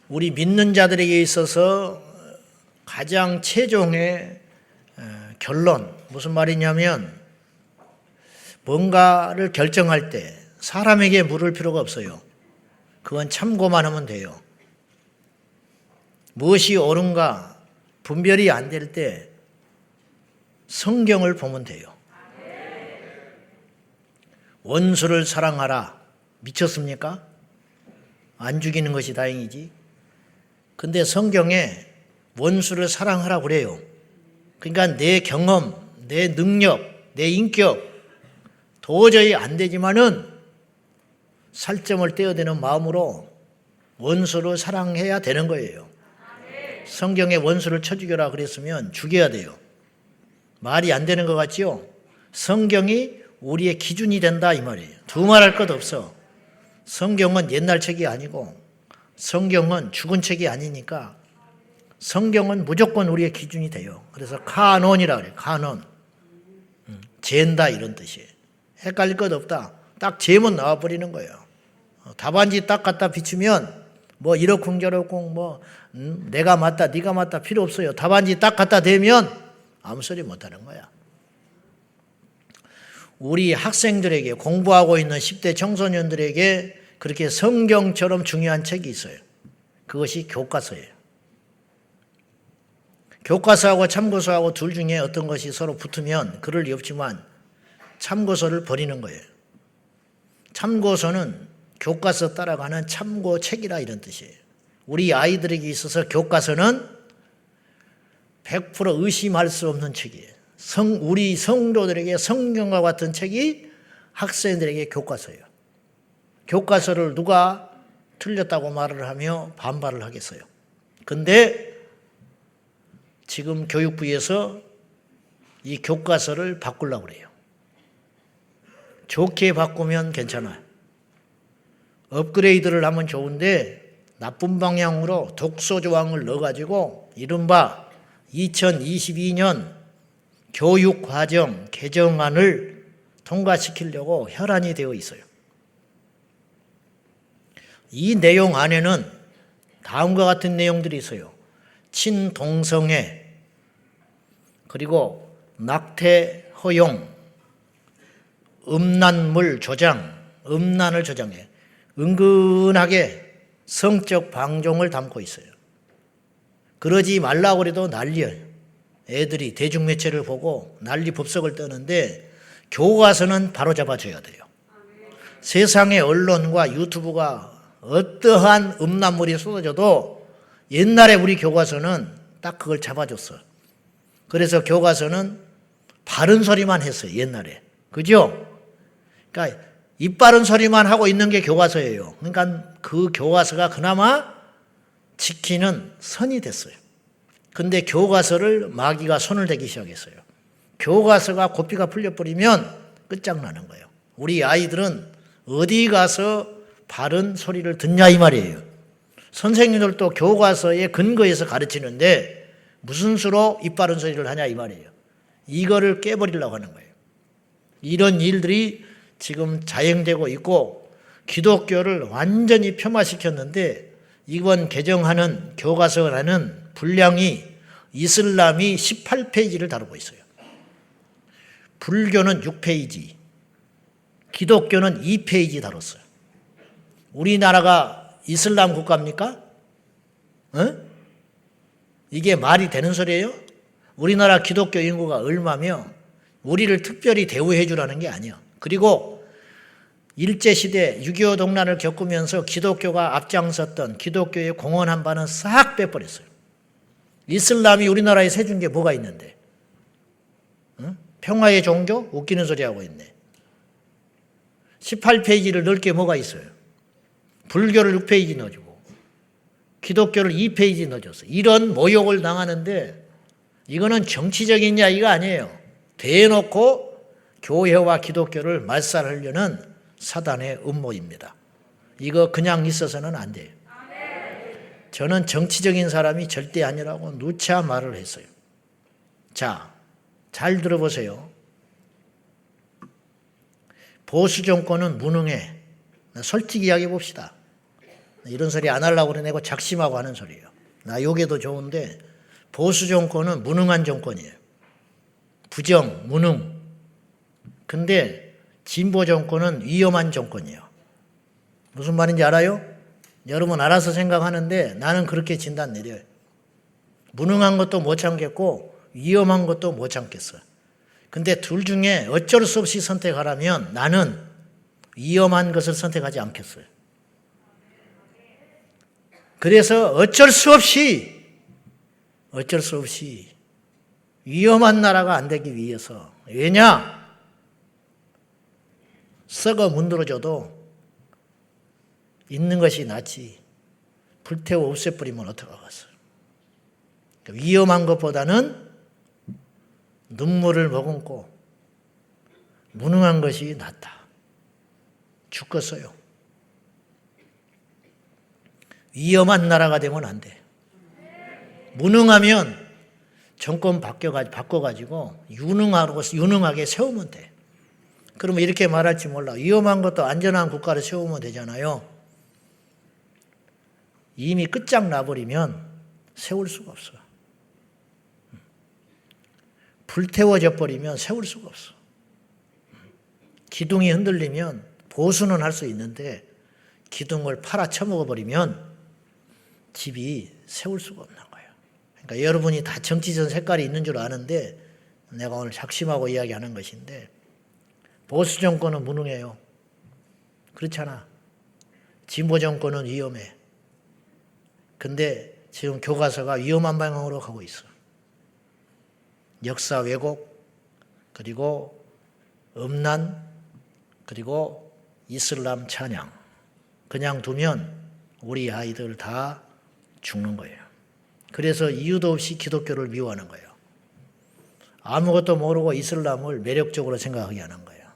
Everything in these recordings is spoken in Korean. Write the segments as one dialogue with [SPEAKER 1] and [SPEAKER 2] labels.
[SPEAKER 1] 우리 믿는 자들에게 있어서 가장 최종의 결론, 무슨 말이냐면 뭔가를 결정할 때 사람에게 물을 필요가 없어요. 그건 참고만 하면 돼요. 무엇이 옳은가 분별이 안 될 때 성경을 보면 돼요. 원수를 사랑하라. 미쳤습니까? 안 죽이는 것이 다행이지. 근데 성경에 원수를 사랑하라 그래요. 그러니까 내 경험, 내 능력, 내 인격 도저히 안 되지만은 살점을 떼어대는 마음으로 원수를 사랑해야 되는 거예요. 성경에 원수를 쳐 죽여라 그랬으면 죽여야 돼요. 말이 안 되는 것 같지요? 성경이 우리의 기준이 된다 이 말이에요. 두말할 것 없어. 성경은 옛날 책이 아니고 성경은 죽은 책이 아니니까 성경은 무조건 우리의 기준이 돼요. 그래서 카논이라 그래요. 카논. 잰다 이런 뜻이에요. 헷갈릴 것 없다. 딱 제문 나와버리는 거예요. 답안지 딱 갖다 비추면 뭐 이러쿵저러쿵 뭐 내가 맞다 네가 맞다 필요 없어요. 답안지 딱 갖다 대면 아무 소리 못하는 거야. 우리 학생들에게 공부하고 있는 10대 청소년들에게 그렇게 성경처럼 중요한 책이 있어요. 그것이 교과서예요. 교과서하고 참고서하고 둘 중에 어떤 것이 서로 붙으면 그럴 리 없지만 참고서를 버리는 거예요. 참고서는 교과서 따라가는 참고책이라 이런 뜻이에요. 우리 아이들에게 있어서 교과서는 100% 의심할 수 없는 책이에요. 우리 성도들에게 성경과 같은 책이 학생들에게 교과서예요. 교과서를 누가 틀렸다고 말을 하며 반발을 하겠어요. 근데 지금 교육부에서 이 교과서를 바꾸려고 그래요. 좋게 바꾸면 괜찮아요. 업그레이드를 하면 좋은데 나쁜 방향으로 독소 조항을 넣어가지고 이른바 2022년 교육과정 개정안을 통과시키려고 혈안이 되어 있어요. 이 내용 안에는 다음과 같은 내용들이 있어요. 친동성애, 그리고 낙태 허용, 음란물 조장, 음란을 조장해. 은근하게 성적 방종을 담고 있어요. 그러지 말라고 해도 난리예요. 애들이 대중매체를 보고 난리 법석을 떠는데 교과서는 바로잡아줘야 돼요. 세상의 언론과 유튜브가 어떠한 음란물이 쏟아져도 옛날에 우리 교과서는 딱 그걸 잡아줬어. 그래서 교과서는 바른 소리만 했어요. 옛날에. 그죠? 그러니까 입 바른 소리만 하고 있는 게 교과서예요. 그러니까 그 교과서가 그나마 지키는 선이 됐어요. 근데 교과서를 마귀가 손을 대기 시작했어요. 교과서가 고삐가 풀려버리면 끝장나는 거예요. 우리 아이들은 어디 가서 바른 소리를 듣냐 이 말이에요. 선생님들도 교과서에 근거해서 가르치는데 무슨 수로 입 바른 소리를 하냐 이 말이에요. 이거를 깨버리려고 하는 거예요. 이런 일들이 지금 자행되고 있고 기독교를 완전히 폄하시켰는데 이번 개정하는 교과서라는 분량이 이슬람이 18페이지를 다루고 있어요. 불교는 6페이지, 기독교는 2페이지 다뤘어요. 우리나라가 이슬람 국가입니까? 이게 말이 되는 소리예요? 우리나라 기독교 인구가 얼마며 우리를 특별히 대우해 주라는 게 아니야. 그리고 일제시대 6.25 동란을 겪으면서 기독교가 앞장섰던 기독교의 공헌한 바는 싹 빼버렸어요. 이슬람이 우리나라에 세준 게 뭐가 있는데? 평화의 종교? 웃기는 소리 하고 있네. 18페이지를 넣을 게 뭐가 있어요? 불교를 6페이지 넣어주고 기독교를 2페이지 넣어줬어. 이런 모욕을 당하는데 이거는 정치적인 이야기가 아니에요. 대놓고 교회와 기독교를 말살하려는 사단의 음모입니다. 이거 그냥 있어서는 안 돼요. 저는 정치적인 사람이 절대 아니라고 누차 말을 했어요. 자, 잘 들어보세요. 보수 정권은 무능해. 솔직히 이야기해 봅시다. 이런 소리 안 하려고 그래. 내가 작심하고 하는 소리예요. 나 요게도 좋은데 보수 정권은 무능한 정권이에요. 부정, 무능. 근데 진보 정권은 위험한 정권이에요. 무슨 말인지 알아요? 여러분 알아서 생각하는데 나는 그렇게 진단 내려요. 무능한 것도 못 참겠고 위험한 것도 못 참겠어요. 근데 둘 중에 어쩔 수 없이 선택하라면 나는 위험한 것을 선택하지 않겠어요. 그래서 어쩔 수 없이 위험한 나라가 안 되기 위해서, 왜냐? 썩어 문드러져도 있는 것이 낫지 불태워 없애버리면 어떡하겠어요. 그러니까 위험한 것보다는 눈물을 머금고 무능한 것이 낫다. 죽겠어요. 위험한 나라가 되면 안 돼. 무능하면 정권 바꿔가지고 유능하게 세우면 돼. 그러면 이렇게 말할지 몰라. 위험한 것도 안전한 국가를 세우면 되잖아요. 이미 끝장나버리면 세울 수가 없어. 불태워져 버리면 세울 수가 없어. 기둥이 흔들리면 보수는 할 수 있는데 기둥을 팔아쳐먹어 버리면 집이 세울 수가 없는 거예요. 그러니까 여러분이 다 정치적 색깔이 있는 줄 아는데 내가 오늘 작심하고 이야기하는 것인데 보수 정권은 무능해요. 그렇잖아. 진보 정권은 위험해. 근데 지금 교과서가 위험한 방향으로 가고 있어. 역사 왜곡, 그리고 음란, 그리고 이슬람 찬양. 그냥 두면 우리 아이들 다 죽는 거예요. 그래서 이유도 없이 기독교를 미워하는 거예요. 아무것도 모르고 이슬람을 매력적으로 생각하게 하는 거예요.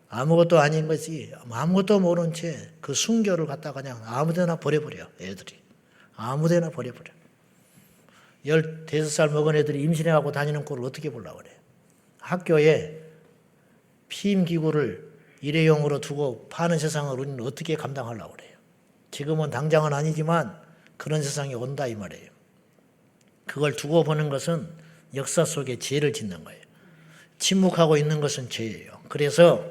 [SPEAKER 1] 아무것도 아닌 것이 아무것도 모른 채 그 순교를 갖다가 그냥 아무데나 버려버려. 애들이. 아무데나 버려버려. 15살 먹은 애들이 임신해갖고 다니는 꼴을 어떻게 보려고 그래. 학교에 피임기구를 일회용으로 두고 파는 세상을 우리는 어떻게 감당하려고 그래요. 지금은 당장은 아니지만 그런 세상이 온다 이 말이에요. 그걸 두고 보는 것은 역사 속에 죄를 짓는 거예요. 침묵하고 있는 것은 죄예요. 그래서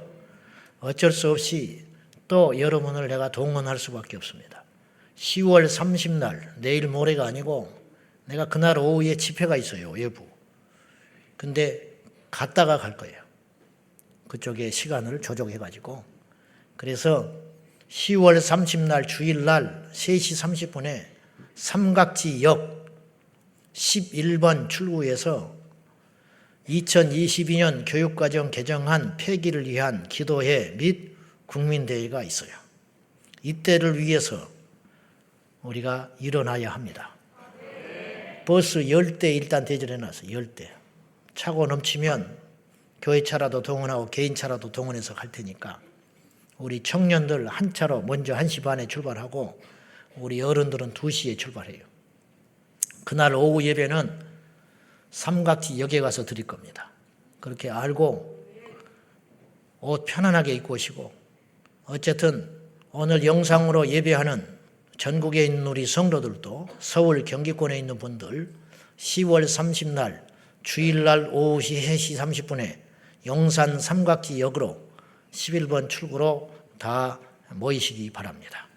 [SPEAKER 1] 어쩔 수 없이 또 여러분을 내가 동원할 수밖에 없습니다. 10월 30날, 내일 모레가 아니고 내가 그날 오후에 집회가 있어요. 외부. 근데 갔다가 갈 거예요. 그쪽에 시간을 조정해가지고. 그래서 10월 30날 주일날 3시 30분에 삼각지역 11번 출구에서 2022년 교육과정 개정안 폐기를 위한 기도회 및 국민대회가 있어요. 이때를 위해서 우리가 일어나야 합니다. 버스 10대 일단 대절해놨어요. 10대. 차고 넘치면 교회 차라도 동원하고 개인 차라도 동원해서 갈 테니까 우리 청년들 한 차로 먼저 1시 반에 출발하고 우리 어른들은 2시에 출발해요. 그날 오후 예배는 삼각지역에 가서 드릴 겁니다. 그렇게 알고 옷 편안하게 입고 오시고, 어쨌든 오늘 영상으로 예배하는 전국에 있는 우리 성도들도 서울 경기권에 있는 분들 10월 30날 주일날 오후 3시 30분에 용산 삼각지역으로 11번 출구로 다 모이시기 바랍니다.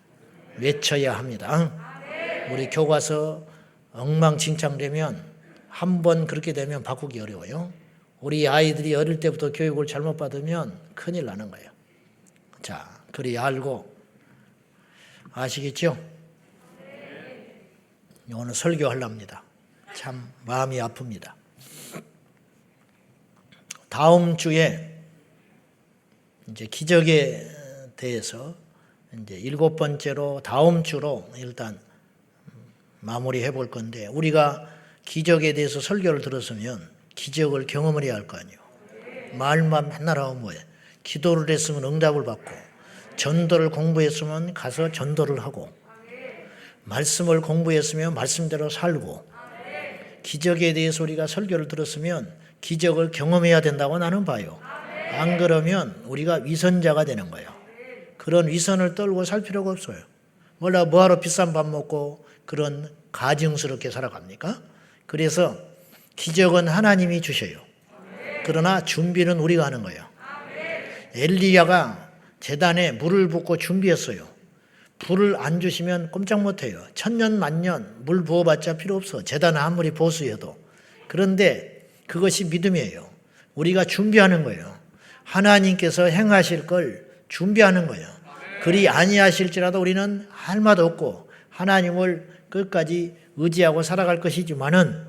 [SPEAKER 1] 외쳐야 합니다. 우리 교과서 엉망진창되면 한 번 그렇게 되면 바꾸기 어려워요. 우리 아이들이 어릴 때부터 교육을 잘못 받으면 큰일 나는 거예요. 자, 그리 알고 아시겠죠? 오늘 설교하려합니다. 참 마음이 아픕니다. 다음 주에 이제 기적에 대해서 이제 7번째로 다음 주로 일단 마무리해 볼 건데, 우리가 기적에 대해서 설교를 들었으면 기적을 경험을 해야 할 거 아니에요. 말만 맨날 하면 뭐예요? 기도를 했으면 응답을 받고, 전도를 공부했으면 가서 전도를 하고, 말씀을 공부했으면 말씀대로 살고, 기적에 대해서 우리가 설교를 들었으면 기적을 경험해야 된다고 나는 봐요. 안 그러면 우리가 위선자가 되는 거예요. 그런 위선을 떨고 살 필요가 없어요. 몰라 뭐하러 비싼 밥 먹고 그런 가증스럽게 살아갑니까? 그래서 기적은 하나님이 주셔요. 그러나 준비는 우리가 하는 거예요. 엘리야가 제단에 물을 붓고 준비했어요. 불을 안 주시면 꼼짝 못해요. 천년 만년 물 부어봤자 필요 없어. 제단은 아무리 보수해도. 그런데 그것이 믿음이에요. 우리가 준비하는 거예요. 하나님께서 행하실 걸 준비하는 거예요. 그리 아니하실지라도 우리는 할 맛 없고 하나님을 끝까지 의지하고 살아갈 것이지만은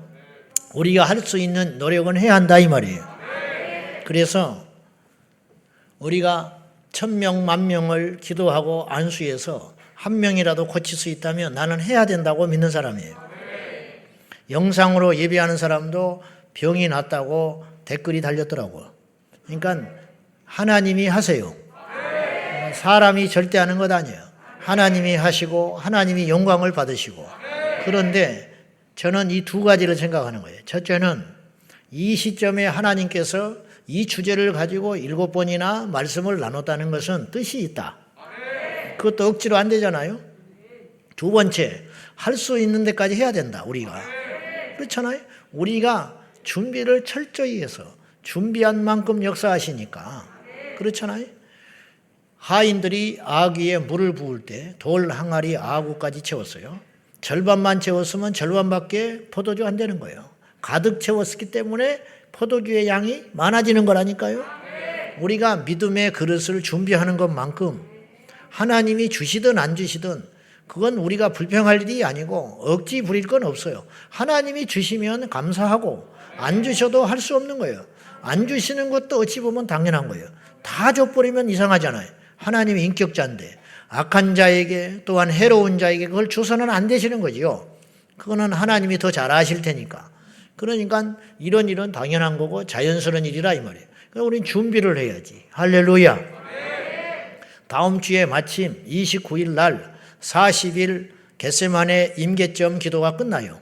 [SPEAKER 1] 우리가 할 수 있는 노력은 해야 한다 이 말이에요. 그래서 우리가 1000명, 10,000명을 기도하고 안수해서 한 명이라도 고칠 수 있다면 나는 해야 된다고 믿는 사람이에요. 영상으로 예배하는 사람도 병이 났다고 댓글이 달렸더라고요. 그러니까 하나님이 하세요. 사람이 절대 하는 것 아니에요. 하나님이 하시고 하나님이 영광을 받으시고. 그런데 저는 이 두 가지를 생각하는 거예요. 첫째는 이 시점에 하나님께서 이 주제를 가지고 7번이나 말씀을 나눴다는 것은 뜻이 있다. 그것도 억지로 안 되잖아요. 두 번째, 할 수 있는 데까지 해야 된다, 우리가. 그렇잖아요. 우리가 준비를 철저히 해서 준비한 만큼 역사하시니까. 그렇잖아요. 하인들이 아귀에 물을 부을 때 돌 항아리 아구까지 채웠어요. 절반만 채웠으면 절반밖에 포도주 안 되는 거예요. 가득 채웠기 때문에 포도주의 양이 많아지는 거라니까요. 우리가 믿음의 그릇을 준비하는 것만큼 하나님이 주시든 안 주시든 그건 우리가 불평할 일이 아니고 억지 부릴 건 없어요. 하나님이 주시면 감사하고 안 주셔도 할 수 없는 거예요. 안 주시는 것도 어찌 보면 당연한 거예요. 다 줘버리면 이상하잖아요. 하나님이 인격자인데 악한 자에게 또한 해로운 자에게 그걸 주서는 안 되시는 거지요. 그거는 하나님이 더 잘 아실 테니까. 그러니까 이런 일은 당연한 거고 자연스러운 일이라 이 말이에요. 그러니까 우리는 준비를 해야지. 할렐루야. 다음 주에 마침 29일 날 40일 겟세마네 임계점 기도가 끝나요.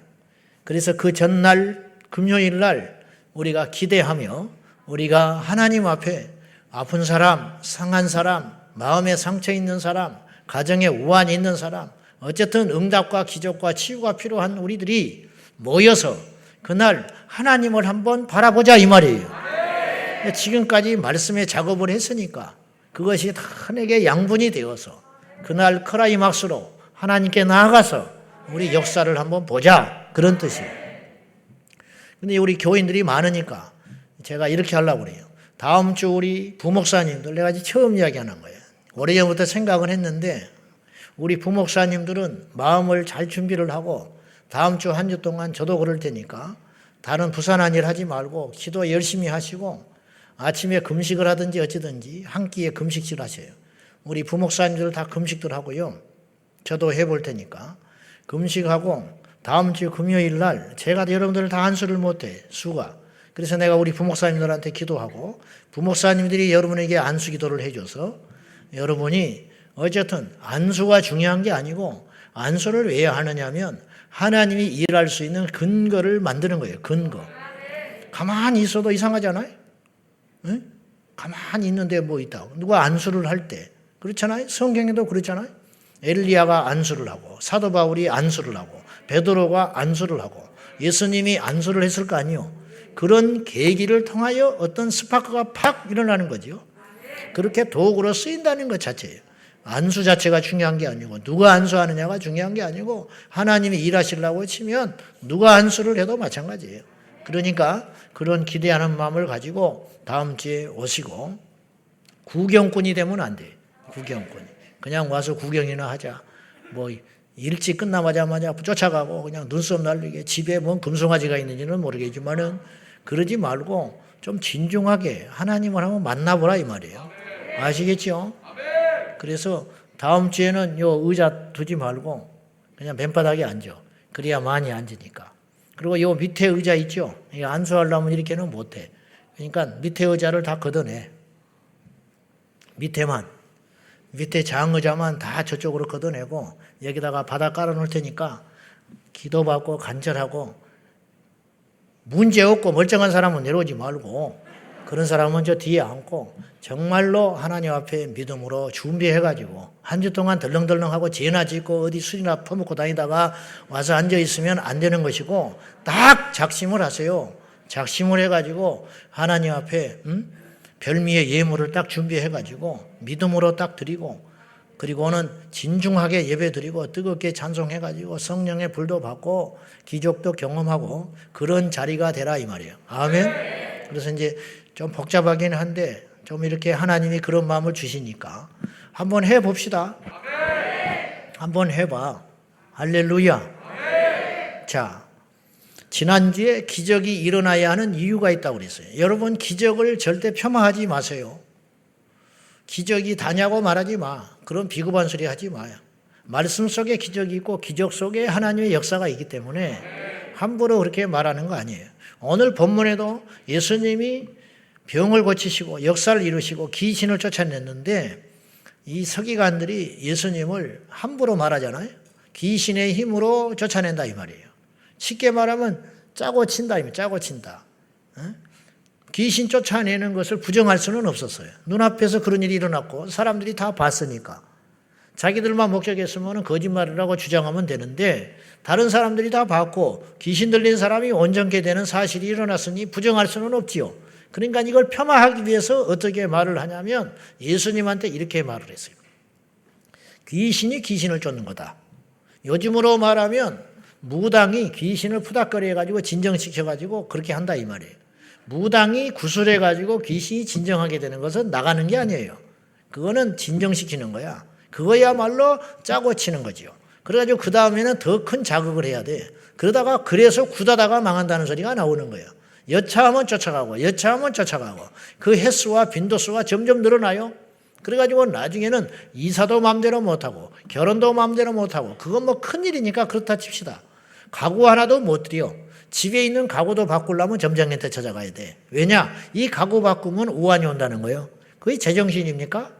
[SPEAKER 1] 그래서 그 전날 금요일 날 우리가 기대하며 우리가 하나님 앞에 아픈 사람, 상한 사람, 마음에 상처 있는 사람, 가정에 우환이 있는 사람, 어쨌든 응답과 기적과 치유가 필요한 우리들이 모여서 그날 하나님을 한번 바라보자 이 말이에요. 지금까지 말씀의 작업을 했으니까 그것이 다 내게 양분이 되어서 그날 크라이막스로 하나님께 나아가서 우리 역사를 한번 보자 그런 뜻이에요. 근데 우리 교인들이 많으니까 제가 이렇게 하려고 그래요. 다음 주 우리 부목사님들 내가 아직 처음 이야기하는 거예요. 오래전부터 생각은 했는데 우리 부목사님들은 마음을 잘 준비를 하고 다음 주 한 주 동안 저도 그럴 테니까 다른 부산한 일 하지 말고 기도 열심히 하시고 아침에 금식을 하든지 어찌든지 한 끼에 금식질 하세요. 우리 부목사님들 다 금식들 하고요. 저도 해볼 테니까 금식하고 다음 주 금요일 날 제가 여러분들을 다 안수를 못해 수가. 그래서 내가 우리 부목사님들한테 기도하고 부목사님들이 여러분에게 안수 기도를 해줘서 여러분이 어쨌든 안수가 중요한 게 아니고 안수를 왜 하느냐면 하나님이 일할 수 있는 근거를 만드는 거예요. 근거. 가만히 있어도 이상하잖아요. 응? 가만히 있는데 뭐 있다고. 누가 안수를 할 때. 그렇잖아요. 성경에도 그렇잖아요. 엘리야가 안수를 하고 사도 바울이 안수를 하고 베드로가 안수를 하고 예수님이 안수를 했을 거 아니에요. 그런 계기를 통하여 어떤 스파크가 팍 일어나는 거죠. 그렇게 도구로 쓰인다는 것 자체예요. 안수 자체가 중요한 게 아니고 누가 안수하느냐가 중요한 게 아니고 하나님이 일하시려고 치면 누가 안수를 해도 마찬가지예요. 그러니까 그런 기대하는 마음을 가지고 다음 주에 오시고 구경꾼이 되면 안 돼요. 구경꾼이. 그냥 와서 구경이나 하자. 뭐 일찍 끝나자마자 쫓아가고 그냥 눈썹 날리게 집에 뭔 금송아지가 있는지는 모르겠지만은 그러지 말고 좀 진중하게 하나님을 한번 만나보라 이 말이에요. 아시겠죠? 그래서 다음 주에는 요 의자 두지 말고 그냥 맨바닥에 앉아. 그래야 많이 앉으니까. 그리고 요 밑에 의자 있죠? 안수하려면 이렇게는 못해. 그러니까 밑에 의자를 다 걷어내. 밑에만. 밑에 장의자만 다 저쪽으로 걷어내고 여기다가 바닥 깔아놓을 테니까 기도받고 간절하고 문제없고 멀쩡한 사람은 내려오지 말고 그런 사람은 저 뒤에 앉고 정말로 하나님 앞에 믿음으로 준비해가지고 한 주 동안 덜렁덜렁하고 죄나 짓고 어디 술이나 퍼먹고 다니다가 와서 앉아있으면 안 되는 것이고 딱 작심을 하세요. 작심을 해가지고 하나님 앞에 별미의 예물을 딱 준비해가지고 믿음으로 딱 드리고 그리고는 진중하게 예배 드리고 뜨겁게 찬송해가지고 성령의 불도 받고 기적도 경험하고 그런 자리가 되라 이 말이에요. 아멘. 그래서 이제 좀 복잡하긴 한데 좀 이렇게 하나님이 그런 마음을 주시니까 한번 해봅시다. 한번 해봐. 할렐루야. 자, 지난주에 기적이 일어나야 하는 이유가 있다고 그랬어요. 여러분 기적을 절대 폄하하지 마세요. 기적이 다냐고 말하지 마. 그런 비겁한 소리 하지 마요. 말씀 속에 기적이 있고 기적 속에 하나님의 역사가 있기 때문에 함부로 그렇게 말하는 거 아니에요. 오늘 본문에도 예수님이 병을 고치시고 역사를 이루시고 귀신을 쫓아냈는데 이 서기관들이 예수님을 함부로 말하잖아요. 귀신의 힘으로 쫓아낸다 이 말이에요. 쉽게 말하면 짜고 친다, 짜고 친다. 귀신 쫓아내는 것을 부정할 수는 없었어요. 눈앞에서 그런 일이 일어났고 사람들이 다 봤으니까. 자기들만 목격했으면 거짓말이라고 주장하면 되는데 다른 사람들이 다 봤고 귀신 들린 사람이 온전케 되는 사실이 일어났으니 부정할 수는 없지요. 그러니까 이걸 폄하하기 위해서 어떻게 말을 하냐면 예수님한테 이렇게 말을 했어요. 귀신이 귀신을 쫓는 거다. 요즘으로 말하면 무당이 귀신을 푸닥거리 해가지고 진정시켜가지고 그렇게 한다 이 말이에요. 무당이 구술해가지고 귀신이 진정하게 되는 것은 나가는 게 아니에요. 그거는 진정시키는 거야. 그거야말로 짜고 치는 거지요. 그래가지고 그 다음에는 더 큰 자극을 해야 돼. 그러다가 그래서 굳하다가 망한다는 소리가 나오는 거예요. 여차하면 쫓아가고 여차하면 쫓아가고 그 횟수와 빈도수가 점점 늘어나요. 그래가지고 나중에는 이사도 마음대로 못하고 결혼도 마음대로 못하고 그건 뭐 큰일이니까 그렇다 칩시다. 가구 하나도 못 드려. 집에 있는 가구도 바꾸려면 점장한테 찾아가야 돼. 왜냐? 이 가구 바꾸면 우환이 온다는 거예요. 그게 제정신입니까?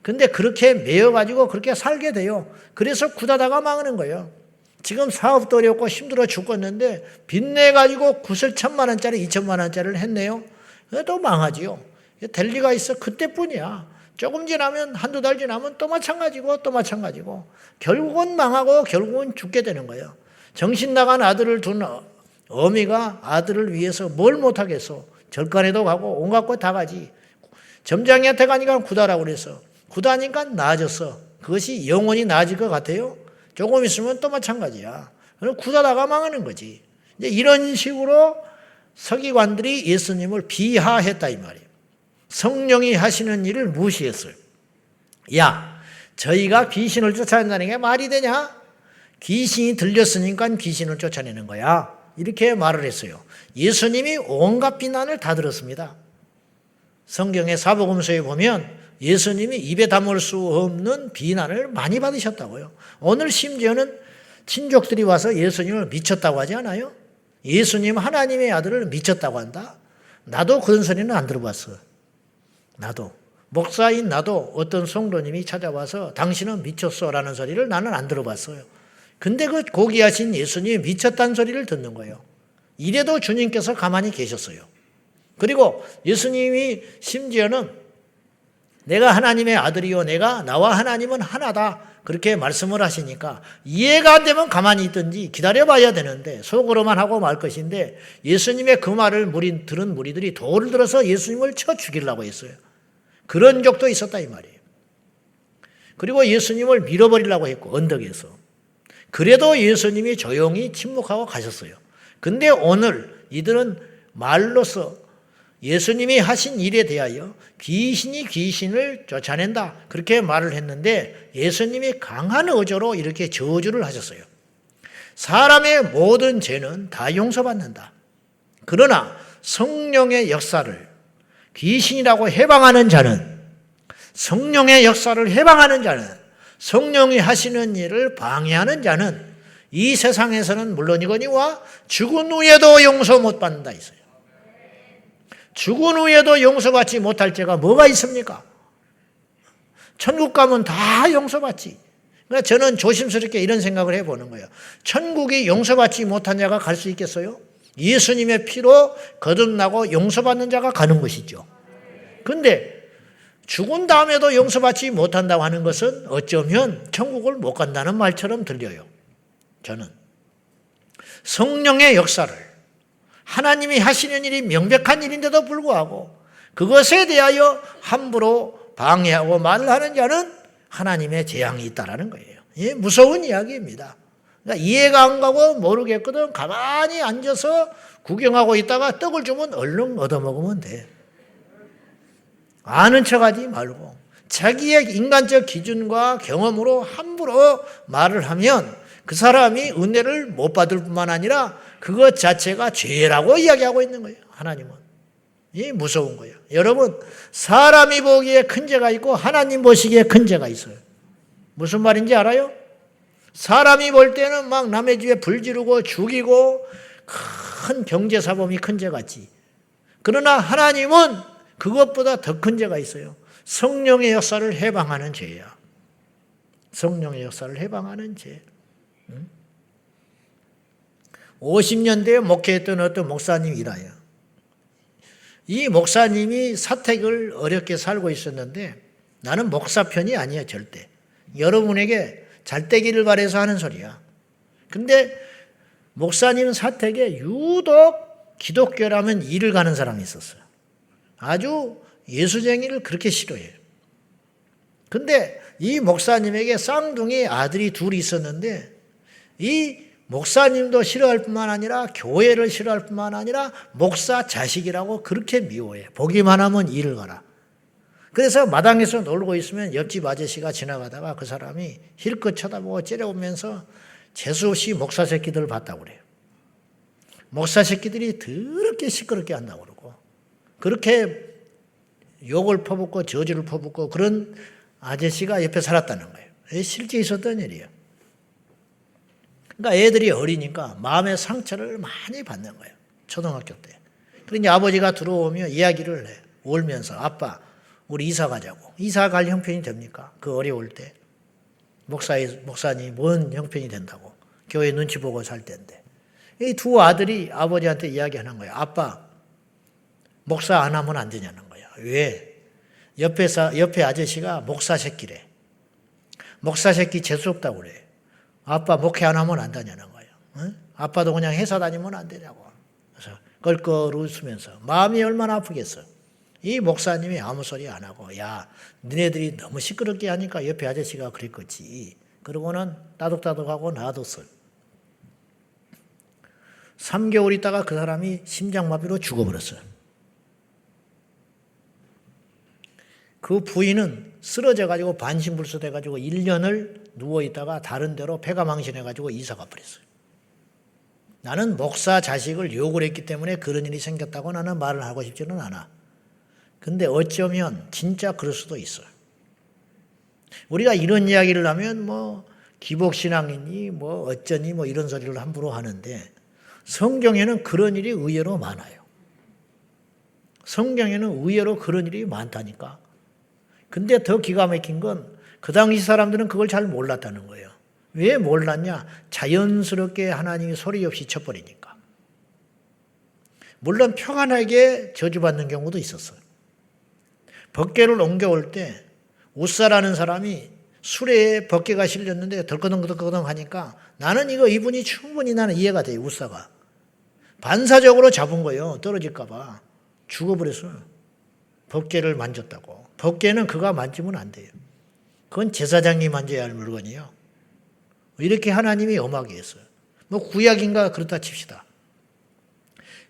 [SPEAKER 1] 근데 그렇게 매여가지고 그렇게 살게 돼요. 그래서 굳하다가 망하는 거예요. 지금 사업도 어렵고 힘들어 죽겠는데 빚내가지고 구슬 1,000만 원짜리 2,000만 원짜리를 했네요. 또 망하지요. 될 리가 있어. 그때뿐이야. 조금 지나면 한두 달 지나면 또 마찬가지고 또 마찬가지고 결국은 망하고 결국은 죽게 되는 거예요. 정신 나간 아들을 둔 어미가 아들을 위해서 뭘 못하겠어. 절간에도 가고 온갖 것 다 가지. 점장한테 가니까 굳하라고 그랬어. 굳하니까 나아졌어. 그것이 영원히 나아질 것 같아요? 조금 있으면 또 마찬가지야. 그럼 굳하다가 망하는 거지. 이제 이런 식으로 서기관들이 예수님을 비하했다 이 말이에요. 성령이 하시는 일을 무시했어요. 야, 저희가 귀신을 쫓아낸다는 게 말이 되냐? 귀신이 들렸으니까 귀신을 쫓아내는 거야. 이렇게 말을 했어요. 예수님이 온갖 비난을 다 들었습니다. 성경의 사복음서에 보면 예수님이 입에 담을 수 없는 비난을 많이 받으셨다고요. 오늘 심지어는 친족들이 와서 예수님을 미쳤다고 하지 않아요? 예수님 하나님의 아들을 미쳤다고 한다? 나도 그런 소리는 안 들어봤어. 나도. 목사인 나도 어떤 성도님이 찾아와서 당신은 미쳤어라는 소리를 나는 안 들어봤어요. 근데 그 고귀하신 예수님이 미쳤다는 소리를 듣는 거예요. 이래도 주님께서 가만히 계셨어요. 그리고 예수님이 심지어는 내가 하나님의 아들이요 나와 하나님은 하나다 그렇게 말씀을 하시니까 이해가 안 되면 가만히 있든지 기다려봐야 되는데 속으로만 하고 말 것인데 예수님의 그 말을 들은 무리들이 돌을 들어서 예수님을 쳐 죽이려고 했어요. 그런 적도 있었다 이 말이에요. 그리고 예수님을 밀어버리려고 했고 언덕에서. 그래도 예수님이 조용히 침묵하고 가셨어요. 근데 오늘 이들은 말로써 예수님이 하신 일에 대하여 귀신이 귀신을 쫓아낸다 그렇게 말을 했는데 예수님이 강한 어조로 이렇게 저주를 하셨어요. 사람의 모든 죄는 다 용서받는다. 그러나 성령의 역사를 귀신이라고 해방하는 자는 성령의 역사를 해방하는 자는 성령이 하시는 일을 방해하는 자는 이 세상에서는 물론이거니와 죽은 후에도 용서 못 받는다 있어요. 죽은 후에도 용서받지 못할 죄가 뭐가 있습니까? 천국 가면 다 용서받지. 그러니까 저는 조심스럽게 이런 생각을 해보는 거예요. 천국이 용서받지 못한 자가 갈 수 있겠어요? 예수님의 피로 거듭나고 용서받는 자가 가는 것이죠. 그런데 죽은 다음에도 용서받지 못한다고 하는 것은 어쩌면 천국을 못 간다는 말처럼 들려요. 저는 성령의 역사를 하나님이 하시는 일이 명백한 일인데도 불구하고 그것에 대하여 함부로 방해하고 말을 하는 자는 하나님의 재앙이 있다라는 거예요. 예, 무서운 이야기입니다. 그러니까 이해가 안 가고 모르겠거든 가만히 앉아서 구경하고 있다가 떡을 주면 얼른 얻어먹으면 돼. 아는 척하지 말고 자기의 인간적 기준과 경험으로 함부로 말을 하면 그 사람이 은혜를 못 받을 뿐만 아니라 그것 자체가 죄라고 이야기하고 있는 거예요. 하나님은. 이 무서운 거예요. 여러분, 사람이 보기에 큰 죄가 있고 하나님 보시기에 큰 죄가 있어요. 무슨 말인지 알아요? 사람이 볼 때는 막 남의 집에 불 지르고 죽이고 큰 경제사범이 큰 죄 같지. 그러나 하나님은 그것보다 더 큰 죄가 있어요. 성령의 역사를 해방하는 죄야. 성령의 역사를 해방하는 죄. 50년대에 목회했던 어떤 목사님이라요. 이 목사님이 사택을 어렵게 살고 있었는데 나는 목사 편이 아니야 절대. 여러분에게 잘 되기를 바라서 하는 소리야. 근데 목사님은 사택에 유독 기독교라면 일을 가는 사람이 있었어요. 아주 예수쟁이를 그렇게 싫어해요. 근데 이 목사님에게 쌍둥이 아들이 둘이 있었는데 이 목사님도 싫어할 뿐만 아니라 교회를 싫어할 뿐만 아니라 목사 자식이라고 그렇게 미워해. 보기만 하면 일을 가라. 그래서 마당에서 놀고 있으면 옆집 아저씨가 지나가다가 그 사람이 힐끗 쳐다보고 째려보면서 재수없이 목사 새끼들을 봤다고 그래요. 목사 새끼들이 더럽게 시끄럽게 한다고 그러고 그렇게 욕을 퍼붓고 저주를 퍼붓고 그런 아저씨가 옆에 살았다는 거예요. 실제 있었던 일이에요. 그러니까 애들이 어리니까 마음의 상처를 많이 받는 거예요. 초등학교 때. 그러니 아버지가 들어오며 이야기를 해. 울면서 아빠 우리 이사 가자고. 이사 갈 형편이 됩니까? 그 어려울 때. 목사님 뭔 형편이 된다고. 교회 눈치 보고 살 때인데. 이 두 아들이 아버지한테 이야기하는 거예요. 아빠 목사 안 하면 안 되냐는 거야. 왜? 옆에 아저씨가 목사 새끼래. 목사 새끼 재수없다고 그래. 아빠 목회 안 하면 안 되냐는 거예요. 응? 아빠도 그냥 회사 다니면 안 되냐고. 그래서 껄껄 웃으면서 마음이 얼마나 아프겠어. 이 목사님이 아무 소리 안 하고 야 너네들이 너무 시끄럽게 하니까 옆에 아저씨가 그랬겠지. 그러고는 따독따독하고 놔뒀어요. 3개월 있다가 그 사람이 심장마비로 죽어버렸어요. 그 부인은 쓰러져가지고 반신불수돼가지고 1년을 누워있다가 다른 데로 폐가 망신해가지고 이사가 버렸어요. 나는 목사 자식을 욕을 했기 때문에 그런 일이 생겼다고 나는 말을 하고 싶지는 않아. 근데 어쩌면 진짜 그럴 수도 있어요. 우리가 이런 이야기를 하면 뭐 기복신앙이니 뭐 어쩌니 뭐 이런 소리를 함부로 하는데 성경에는 그런 일이 의외로 많아요. 성경에는 의외로 그런 일이 많다니까. 근데 더 기가 막힌 건 그 당시 사람들은 그걸 잘 몰랐다는 거예요. 왜 몰랐냐? 자연스럽게 하나님이 소리 없이 쳐버리니까. 물론 평안하게 저주받는 경우도 있었어요. 법궤를 옮겨올 때 우사라는 사람이 수레에 법궤가 실렸는데 덜커덩덜커덩 하니까 나는 이분이 충분히 나는 이해가 돼요. 우사가. 반사적으로 잡은 거예요. 떨어질까 봐. 죽어버렸어요. 법궤를 만졌다고. 법궤는 그가 만지면 안 돼요. 그건 제사장이 만져야 할 물건이에요. 이렇게 하나님이 엄하게 했어요. 뭐 구약인가 그렇다 칩시다.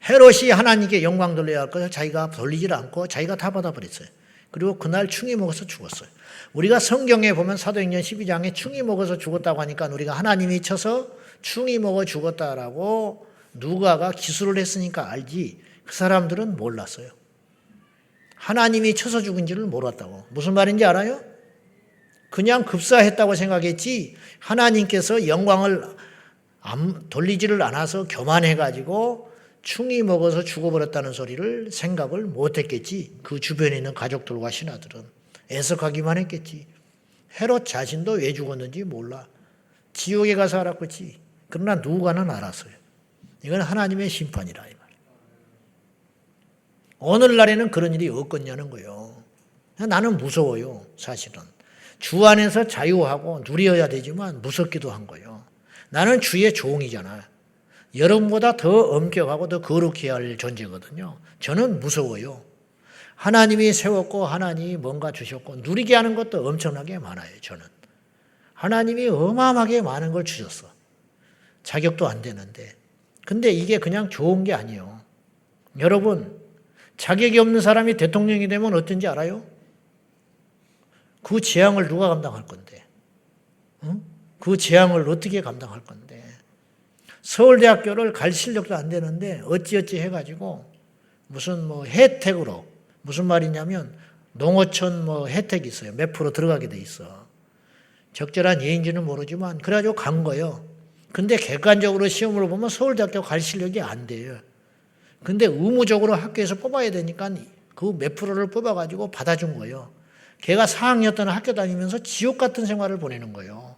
[SPEAKER 1] 헤롯이 하나님께 영광 돌려야 할 것을 자기가 돌리질 않고 자기가 다 받아버렸어요. 그리고 그날 충이 먹어서 죽었어요. 우리가 성경에 보면 사도행전 12장에 충이 먹어서 죽었다고 하니까 우리가 하나님이 쳐서 충이 먹어 죽었다라고 누가가 기술을 했으니까 알지 그 사람들은 몰랐어요. 하나님이 쳐서 죽은 줄을 몰랐다고. 무슨 말인지 알아요? 그냥 급사했다고 생각했지 하나님께서 영광을 돌리지를 않아서 교만해가지고 충이 먹어서 죽어버렸다는 소리를 생각을 못했겠지. 그 주변에 있는 가족들과 신하들은 애석하기만 했겠지. 헤롯 자신도 왜 죽었는지 몰라. 지옥에 가서 알았겠지. 그러나 누가는 알았어요. 이건 하나님의 심판이라 이 말이에요. 오늘날에는 그런 일이 없겠냐는 거예요. 나는 무서워요, 사실은. 주 안에서 자유하고 누려야 되지만 무섭기도 한 거예요. 나는 주의 종이잖아. 여러분보다 더 엄격하고 더 거룩해야 할 존재거든요. 저는 무서워요. 하나님이 세웠고 하나님이 뭔가 주셨고 누리게 하는 것도 엄청나게 많아요. 저는. 하나님이 어마어마하게 많은 걸 주셨어. 자격도 안 되는데. 근데 이게 그냥 좋은 게 아니에요. 여러분, 자격이 없는 사람이 대통령이 되면 어떤지 알아요? 그 재앙을 누가 감당할 건데? 응? 그 재앙을 어떻게 감당할 건데? 서울대학교를 갈 실력도 안 되는데 어찌어찌 해가지고 무슨 뭐 혜택으로 무슨 말이냐면 농어촌 뭐 혜택이 있어요. 몇 프로 들어가게 돼 있어. 적절한 예인지는 모르지만 그래가지고 간 거예요. 근데 객관적으로 시험을 보면 서울대학교 갈 실력이 안 돼요. 근데 의무적으로 학교에서 뽑아야 되니까 그 몇 프로를 뽑아가지고 받아준 거예요. 걔가 4학년 때는 학교 다니면서 지옥 같은 생활을 보내는 거예요.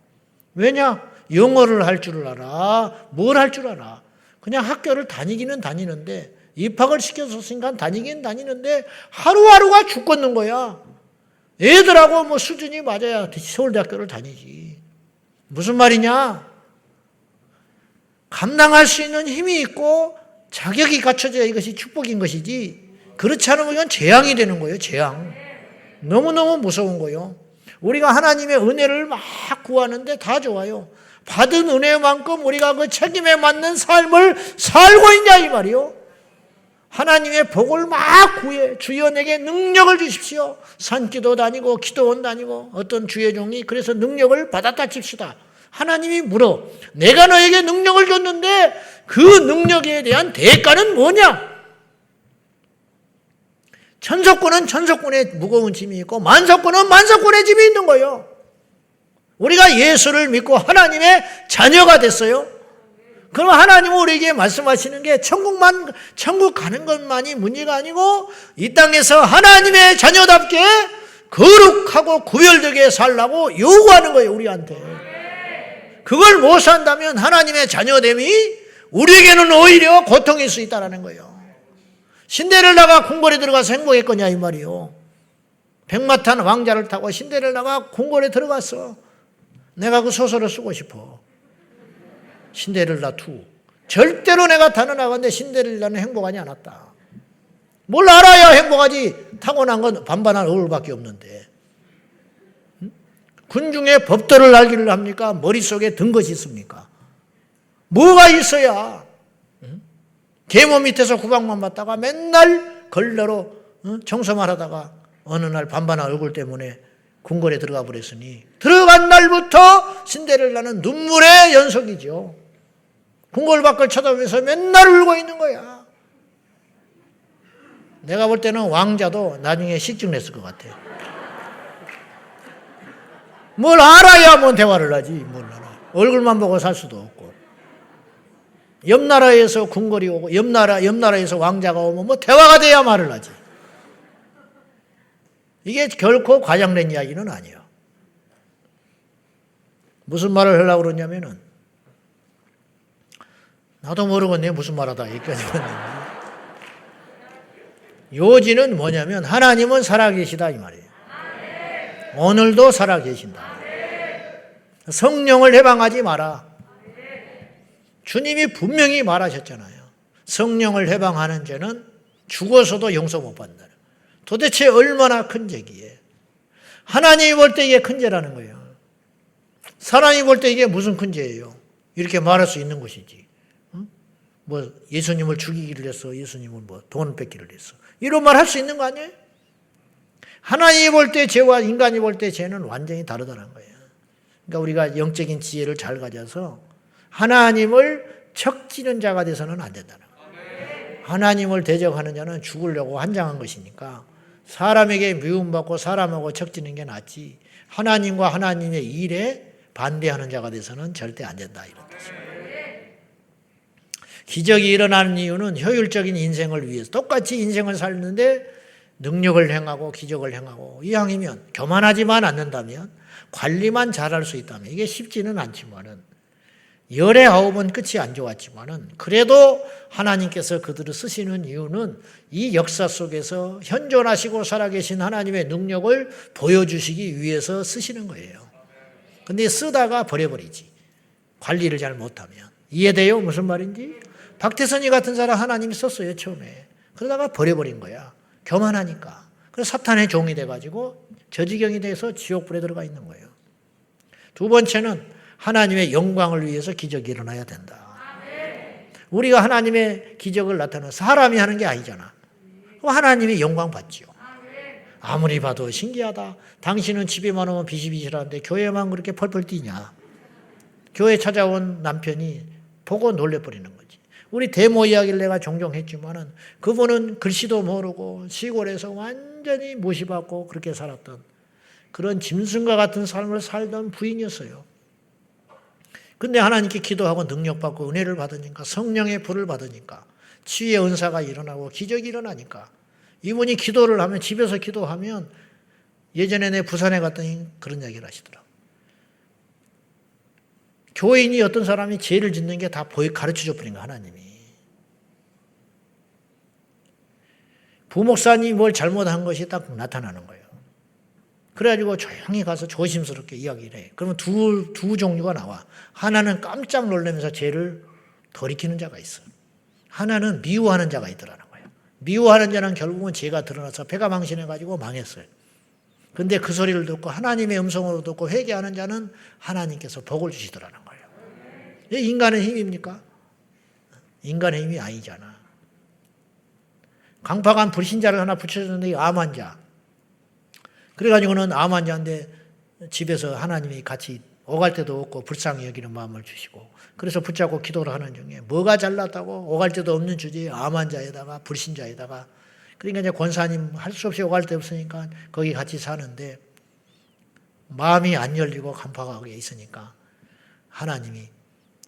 [SPEAKER 1] 왜냐? 영어를 할 줄 알아. 뭘 할 줄 알아. 그냥 학교를 다니기는 다니는데 입학을 시켜줬으니까 다니긴 다니는데 하루하루가 죽겠는 거야. 애들하고 뭐 수준이 맞아야 서울대학교를 다니지. 무슨 말이냐? 감당할 수 있는 힘이 있고 자격이 갖춰져야 이것이 축복인 것이지. 그렇지 않으면 이건 재앙이 되는 거예요. 재앙. 너무너무 무서운 거예요. 우리가 하나님의 은혜를 막 구하는데 다 좋아요. 받은 은혜만큼 우리가 그 책임에 맞는 삶을 살고 있냐 이 말이요. 하나님의 복을 막 구해. 주여 내게 능력을 주십시오. 산기도 다니고 기도원 다니고 어떤 주의 종이 그래서 능력을 받았다 칩시다. 하나님이 물어. 내가 너에게 능력을 줬는데 그 능력에 대한 대가는 뭐냐? 천석군은 천석군의 무거운 짐이 있고 만석군은 만석군의 짐이 있는 거예요. 우리가 예수를 믿고 하나님의 자녀가 됐어요. 그럼 하나님은 우리에게 말씀하시는 게 천국 가는 것만이 문제가 아니고 이 땅에서 하나님의 자녀답게 거룩하고 구별되게 살라고 요구하는 거예요. 우리한테. 그걸 못 산다면 하나님의 자녀됨이 우리에게는 오히려 고통일 수 있다는 거예요. 신데렐라가 궁궐에 들어가서 행복했거냐 이 말이요. 백마탄 왕자를 타고 신데렐라가 궁궐에 들어갔어. 내가 그 소설을 쓰고 싶어. 신데렐라 2. 절대로 내가 단언하건대 신데렐라는 행복하지 않았다. 뭘 알아야 행복하지. 타고난 건 반반한 얼굴밖에 없는데. 군중의 법도를 알기를 합니까? 머릿속에 든 것이 있습니까? 뭐가 있어야 계모 밑에서 구박만 받다가 맨날 걸러로 청소만 하다가 어느 날 반반한 얼굴 때문에 궁궐에 들어가 버렸으니 들어간 날부터 신데렐라는 눈물의 연속이죠. 궁궐 밖을 쳐다보면서 맨날 울고 있는 거야. 내가 볼 때는 왕자도 나중에 식증 냈을 것 같아. 뭘 알아야 뭐 대화를 하지. 뭘 알아. 얼굴만 보고 살 수도 없고. 옆나라에서 궁궐이 오고 옆나라에서 왕자가 오면 뭐 대화가 돼야 말을 하지. 이게 결코 과장된 이야기는 아니에요. 무슨 말을 하려고 그러냐면은 나도 모르겠네 무슨 말하다 여기까지 왔는데 요지는 뭐냐면 하나님은 살아계시다 이 말이에요. 오늘도 살아계신다. 성령을 해방하지 마라. 주님이 분명히 말하셨잖아요. 성령을 해방하는 죄는 죽어서도 용서 못 받는다. 도대체 얼마나 큰 죄기에. 하나님이 볼 때 이게 큰 죄라는 거예요. 사람이 볼 때 이게 무슨 큰 죄예요. 이렇게 말할 수 있는 것이지. 뭐 예수님을 죽이기를 했어. 예수님을 뭐 돈 뺏기를 했어. 이런 말 할 수 있는 거 아니에요? 하나님이 볼 때 죄와 인간이 볼 때 죄는 완전히 다르다는 거예요. 그러니까 우리가 영적인 지혜를 잘 가져서 하나님을 척지는 자가 돼서는 안 된다는 거예요. 하나님을 대적하는 자는 죽으려고 한장한 것이니까 사람에게 미움받고 사람하고 척지는 게 낫지 하나님과 하나님의 일에 반대하는 자가 돼서는 절대 안 된다 이런 뜻이에요. 기적이 일어나는 이유는 효율적인 인생을 위해서 똑같이 인생을 살는데 능력을 행하고 기적을 행하고 이왕이면 교만하지만 않는다면 관리만 잘할 수 있다면 이게 쉽지는 않지만은 열의 아홉은 끝이 안 좋았지만은 그래도 하나님께서 그들을 쓰시는 이유는 이 역사 속에서 현존하시고 살아계신 하나님의 능력을 보여주시기 위해서 쓰시는 거예요. 근데 쓰다가 버려버리지. 관리를 잘 못하면. 이해돼요? 무슨 말인지? 박태선이 같은 사람 하나님이 썼어요, 처음에. 그러다가 버려버린 거야. 교만하니까. 그래서 사탄의 종이 돼가지고 저지경이 돼서 지옥불에 들어가 있는 거예요. 두 번째는 하나님의 영광을 위해서 기적이 일어나야 된다. 우리가 하나님의 기적을 나타내는 사람이 하는 게 아니잖아. 하나님이 영광 받지요. 아무리 봐도 신기하다. 당신은 집에만 오면 비실비실한데 교회만 그렇게 펄펄 뛰냐. 교회 찾아온 남편이 보고 놀래버리는 거지. 우리 대모 이야기를 내가 종종 했지만은 그분은 글씨도 모르고 시골에서 완전히 무시받고 그렇게 살았던 그런 짐승과 같은 삶을 살던 부인이었어요. 근데 하나님께 기도하고 능력받고 은혜를 받으니까 성령의 불을 받으니까 치유의 은사가 일어나고 기적이 일어나니까 이분이 기도를 하면 집에서 기도하면 예전에 내 부산에 갔더니 그런 얘기를 하시더라고요. 교인이 어떤 사람이 죄를 짓는 게 다 가르쳐줘 버린 거야, 하나님이. 부목사님이 뭘 잘못한 것이 딱 나타나는 거예요. 그래가지고 조용히 가서 조심스럽게 이야기를 해. 그러면 두 종류가 나와. 하나는 깜짝 놀라면서 죄를 돌이키는 자가 있어. 하나는 미워하는 자가 있더라는 거예요. 미워하는 자는 결국은 죄가 드러나서 배가 망신해가지고 망했어요. 근데 그 소리를 듣고 하나님의 음성으로 듣고 회개하는 자는 하나님께서 복을 주시더라는 거예요. 이게 인간의 힘입니까? 인간의 힘이 아니잖아. 강팍한 불신자를 하나 붙여줬는데 암 환자. 그래가지고는 암 환자인데 집에서 하나님이 같이 오갈 데도 없고 불쌍히 여기는 마음을 주시고 그래서 붙잡고 기도를 하는 중에 뭐가 잘났다고 오갈 데도 없는 주제에 암 환자에다가 불신자에다가 그러니까 이제 권사님 할 수 없이 오갈 데 없으니까 거기 같이 사는데 마음이 안 열리고 간파하게 있으니까 하나님이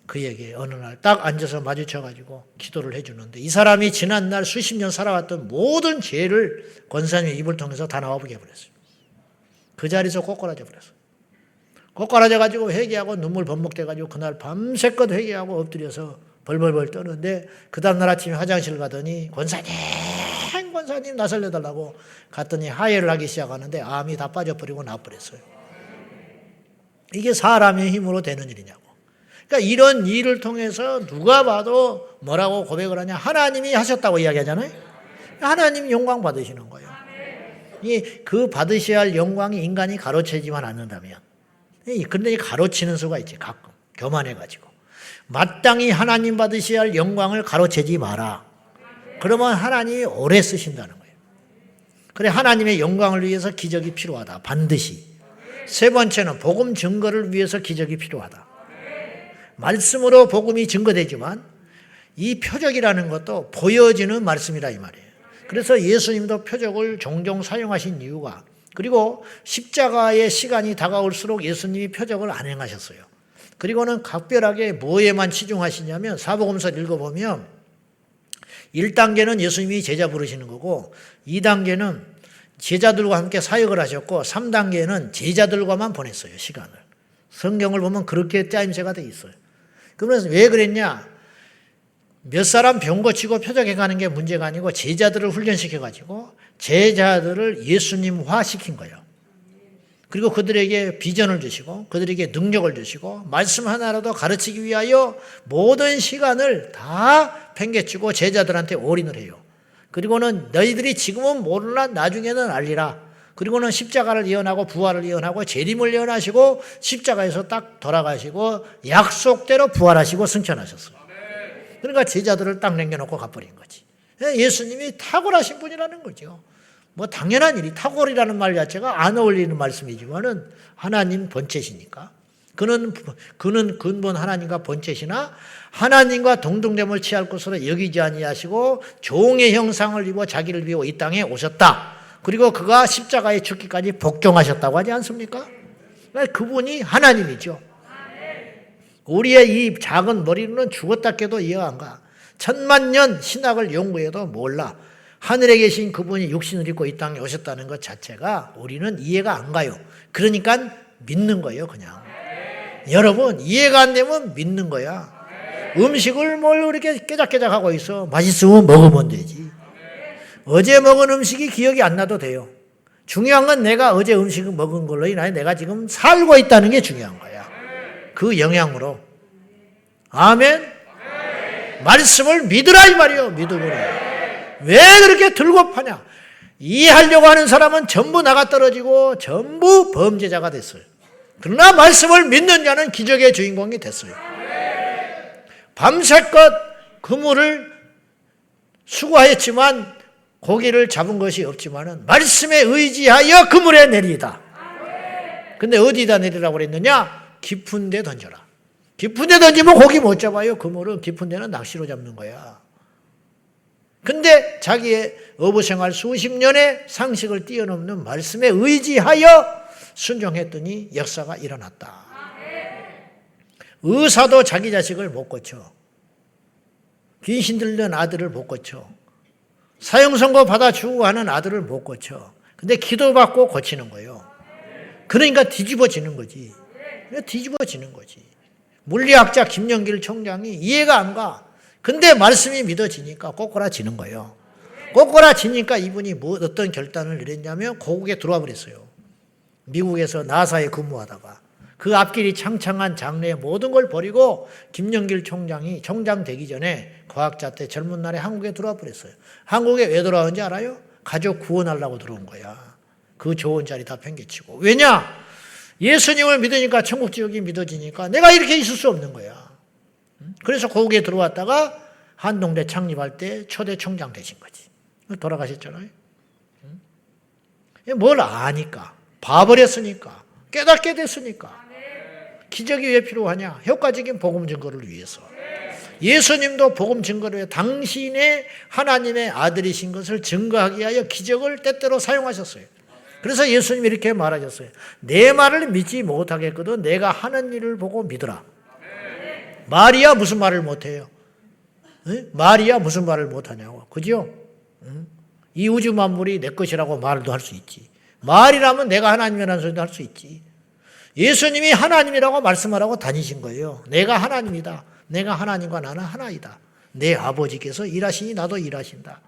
[SPEAKER 1] 그에게 어느 날 딱 앉아서 마주쳐가지고 기도를 해주는데 이 사람이 지난날 수십 년 살아왔던 모든 죄를 권사님의 입을 통해서 다 나와보게 해버렸어요. 그 자리에서 꼬꾸라져 버렸어요. 꼬꾸라져가지고 회개하고 눈물 범벅돼가지고 그날 밤새껏 회개하고 엎드려서 벌벌벌 떠는데 그 다음날 아침에 화장실 가더니 권사님 나 살려달라고 갔더니 하혈을 하기 시작하는데 암이 다 빠져버리고 나버렸어요. 이게 사람의 힘으로 되는 일이냐고. 그러니까 이런 일을 통해서 누가 봐도 뭐라고 고백을 하냐. 하나님이 하셨다고 이야기하잖아요. 하나님이 영광 받으시는 거예요. 그 받으셔야 할 영광이 인간이 가로채지만 않는다면. 그런데 가로치는 수가 있지. 가끔 교만해가지고. 마땅히 하나님 받으셔야 할 영광을 가로채지 마라. 그러면 하나님이 오래 쓰신다는 거예요. 그래 하나님의 영광을 위해서 기적이 필요하다. 반드시. 세 번째는 복음 증거를 위해서 기적이 필요하다. 말씀으로 복음이 증거되지만 이 표적이라는 것도 보여지는 말씀이라 이 말이에요. 그래서 예수님도 표적을 종종 사용하신 이유가 그리고 십자가의 시간이 다가올수록 예수님이 표적을 안 행하셨어요. 그리고는 각별하게 뭐에만 치중하시냐면 사복음서를 읽어보면 1단계는 예수님이 제자 부르시는 거고 2단계는 제자들과 함께 사역을 하셨고 3단계는 제자들과만 보냈어요. 시간을. 성경을 보면 그렇게 짜임새가 돼 있어요. 그러면서 왜 그랬냐? 몇 사람 병 고치고 표적해 가는 게 문제가 아니고 제자들을 훈련시켜가지고 제자들을 예수님화 시킨 거예요. 그리고 그들에게 비전을 주시고 그들에게 능력을 주시고 말씀 하나라도 가르치기 위하여 모든 시간을 다 팽개치고 제자들한테 올인을 해요. 그리고는 너희들이 지금은 모르나 나중에는 알리라. 그리고는 십자가를 예언하고 부활을 예언하고 재림을 예언하시고 십자가에서 딱 돌아가시고 약속대로 부활하시고 승천하셨어요. 그러니까 제자들을 딱 남겨놓고 가버린 거지. 예수님이 탁월하신 분이라는 거죠. 뭐 당연한 일이 탁월이라는 말 자체가 안 어울리는 말씀이지만은 하나님 본체시니까. 그는 근본 하나님과 본체시나 하나님과 동등됨을 취할 것으로 여기지 아니하시고 종의 형상을 입어 자기를 비워 이 땅에 오셨다. 그리고 그가 십자가에 죽기까지 복종하셨다고 하지 않습니까? 그분이 하나님이죠. 우리의 이 작은 머리로는 죽었다 깨도 이해가 안 가. 1000만 신학을 연구해도 몰라. 하늘에 계신 그분이 육신을 입고 이 땅에 오셨다는 것 자체가 우리는 이해가 안 가요. 그러니까 믿는 거예요, 그냥. 여러분, 이해가 안 되면 믿는 거야. 음식을 뭘 그렇게 깨작깨작하고 있어. 맛있으면 먹으면 되지. 어제 먹은 음식이 기억이 안 나도 돼요. 중요한 건 내가 어제 음식을 먹은 걸로 인하여 내가 지금 살고 있다는 게 중요한 거야. 그 영향으로. 아멘? 말씀을 믿으라 이 말이요. 믿음으로. 왜 그렇게 들고 파냐? 이해하려고 하는 사람은 전부 나가 떨어지고 전부 범죄자가 됐어요. 그러나 말씀을 믿는 자는 기적의 주인공이 됐어요. 밤새껏 그물을 수고하였지만 고기를 잡은 것이 없지만은 말씀에 의지하여 그물에 내리다. 근데 어디다 내리라고 그랬느냐? 깊은 데 던져라. 깊은 데 던지면 고기 못 잡아요. 그물은 깊은 데는 낚시로 잡는 거야. 근데 자기의 어부생활 수십 년의 상식을 뛰어넘는 말씀에 의지하여 순종했더니 역사가 일어났다. 의사도 자기 자식을 못 고쳐. 귀신 들린 아들을 못 고쳐. 사형선고 받아 주고 하는 아들을 못 고쳐. 근데 기도받고 고치는 거예요. 그러니까 뒤집어지는 거지. 뒤집어지는 거지. 물리학자 김영길 총장이 이해가 안 가. 근데 말씀이 믿어지니까 꼬꾸라지는 거예요. 꼬꾸라지니까 이분이 어떤 결단을 내렸냐면 고국에 들어와 버렸어요. 미국에서 나사에 근무하다가 그 앞길이 창창한 장래의 모든 걸 버리고 김영길 총장이 총장 되기 전에 과학자 때 젊은 날에 한국에 들어와 버렸어요. 한국에 왜 들어왔는지 알아요? 가족 구원하려고 들어온 거야. 그 좋은 자리 다 팽개치고. 왜냐? 예수님을 믿으니까 천국 지옥이 믿어지니까 내가 이렇게 있을 수 없는 거야. 그래서 고국에 들어왔다가 한동대 창립할 때 초대 총장 되신 거지. 돌아가셨잖아요. 뭘 아니까. 봐버렸으니까. 깨닫게 됐으니까. 기적이 왜 필요하냐? 효과적인 복음 증거를 위해서. 예수님도 복음 증거를 위해 당신의 하나님의 아들이신 것을 증거하기 위하여 기적을 때때로 사용하셨어요. 그래서 예수님이 이렇게 말하셨어요. 내 말을 믿지 못하겠거든 내가 하는 일을 보고 믿으라. 말이야 무슨 말을 못해요? 말이야 무슨 말을 못하냐고. 그죠? 이 우주 만물이 내 것이라고 말도 할 수 있지. 말이라면 내가 하나님이라는 소리도 할 수 있지. 예수님이 하나님이라고 말씀하라고 다니신 거예요. 내가 하나님이다. 내가 하나님과 나는 하나이다. 내 아버지께서 일하시니 나도 일하신다.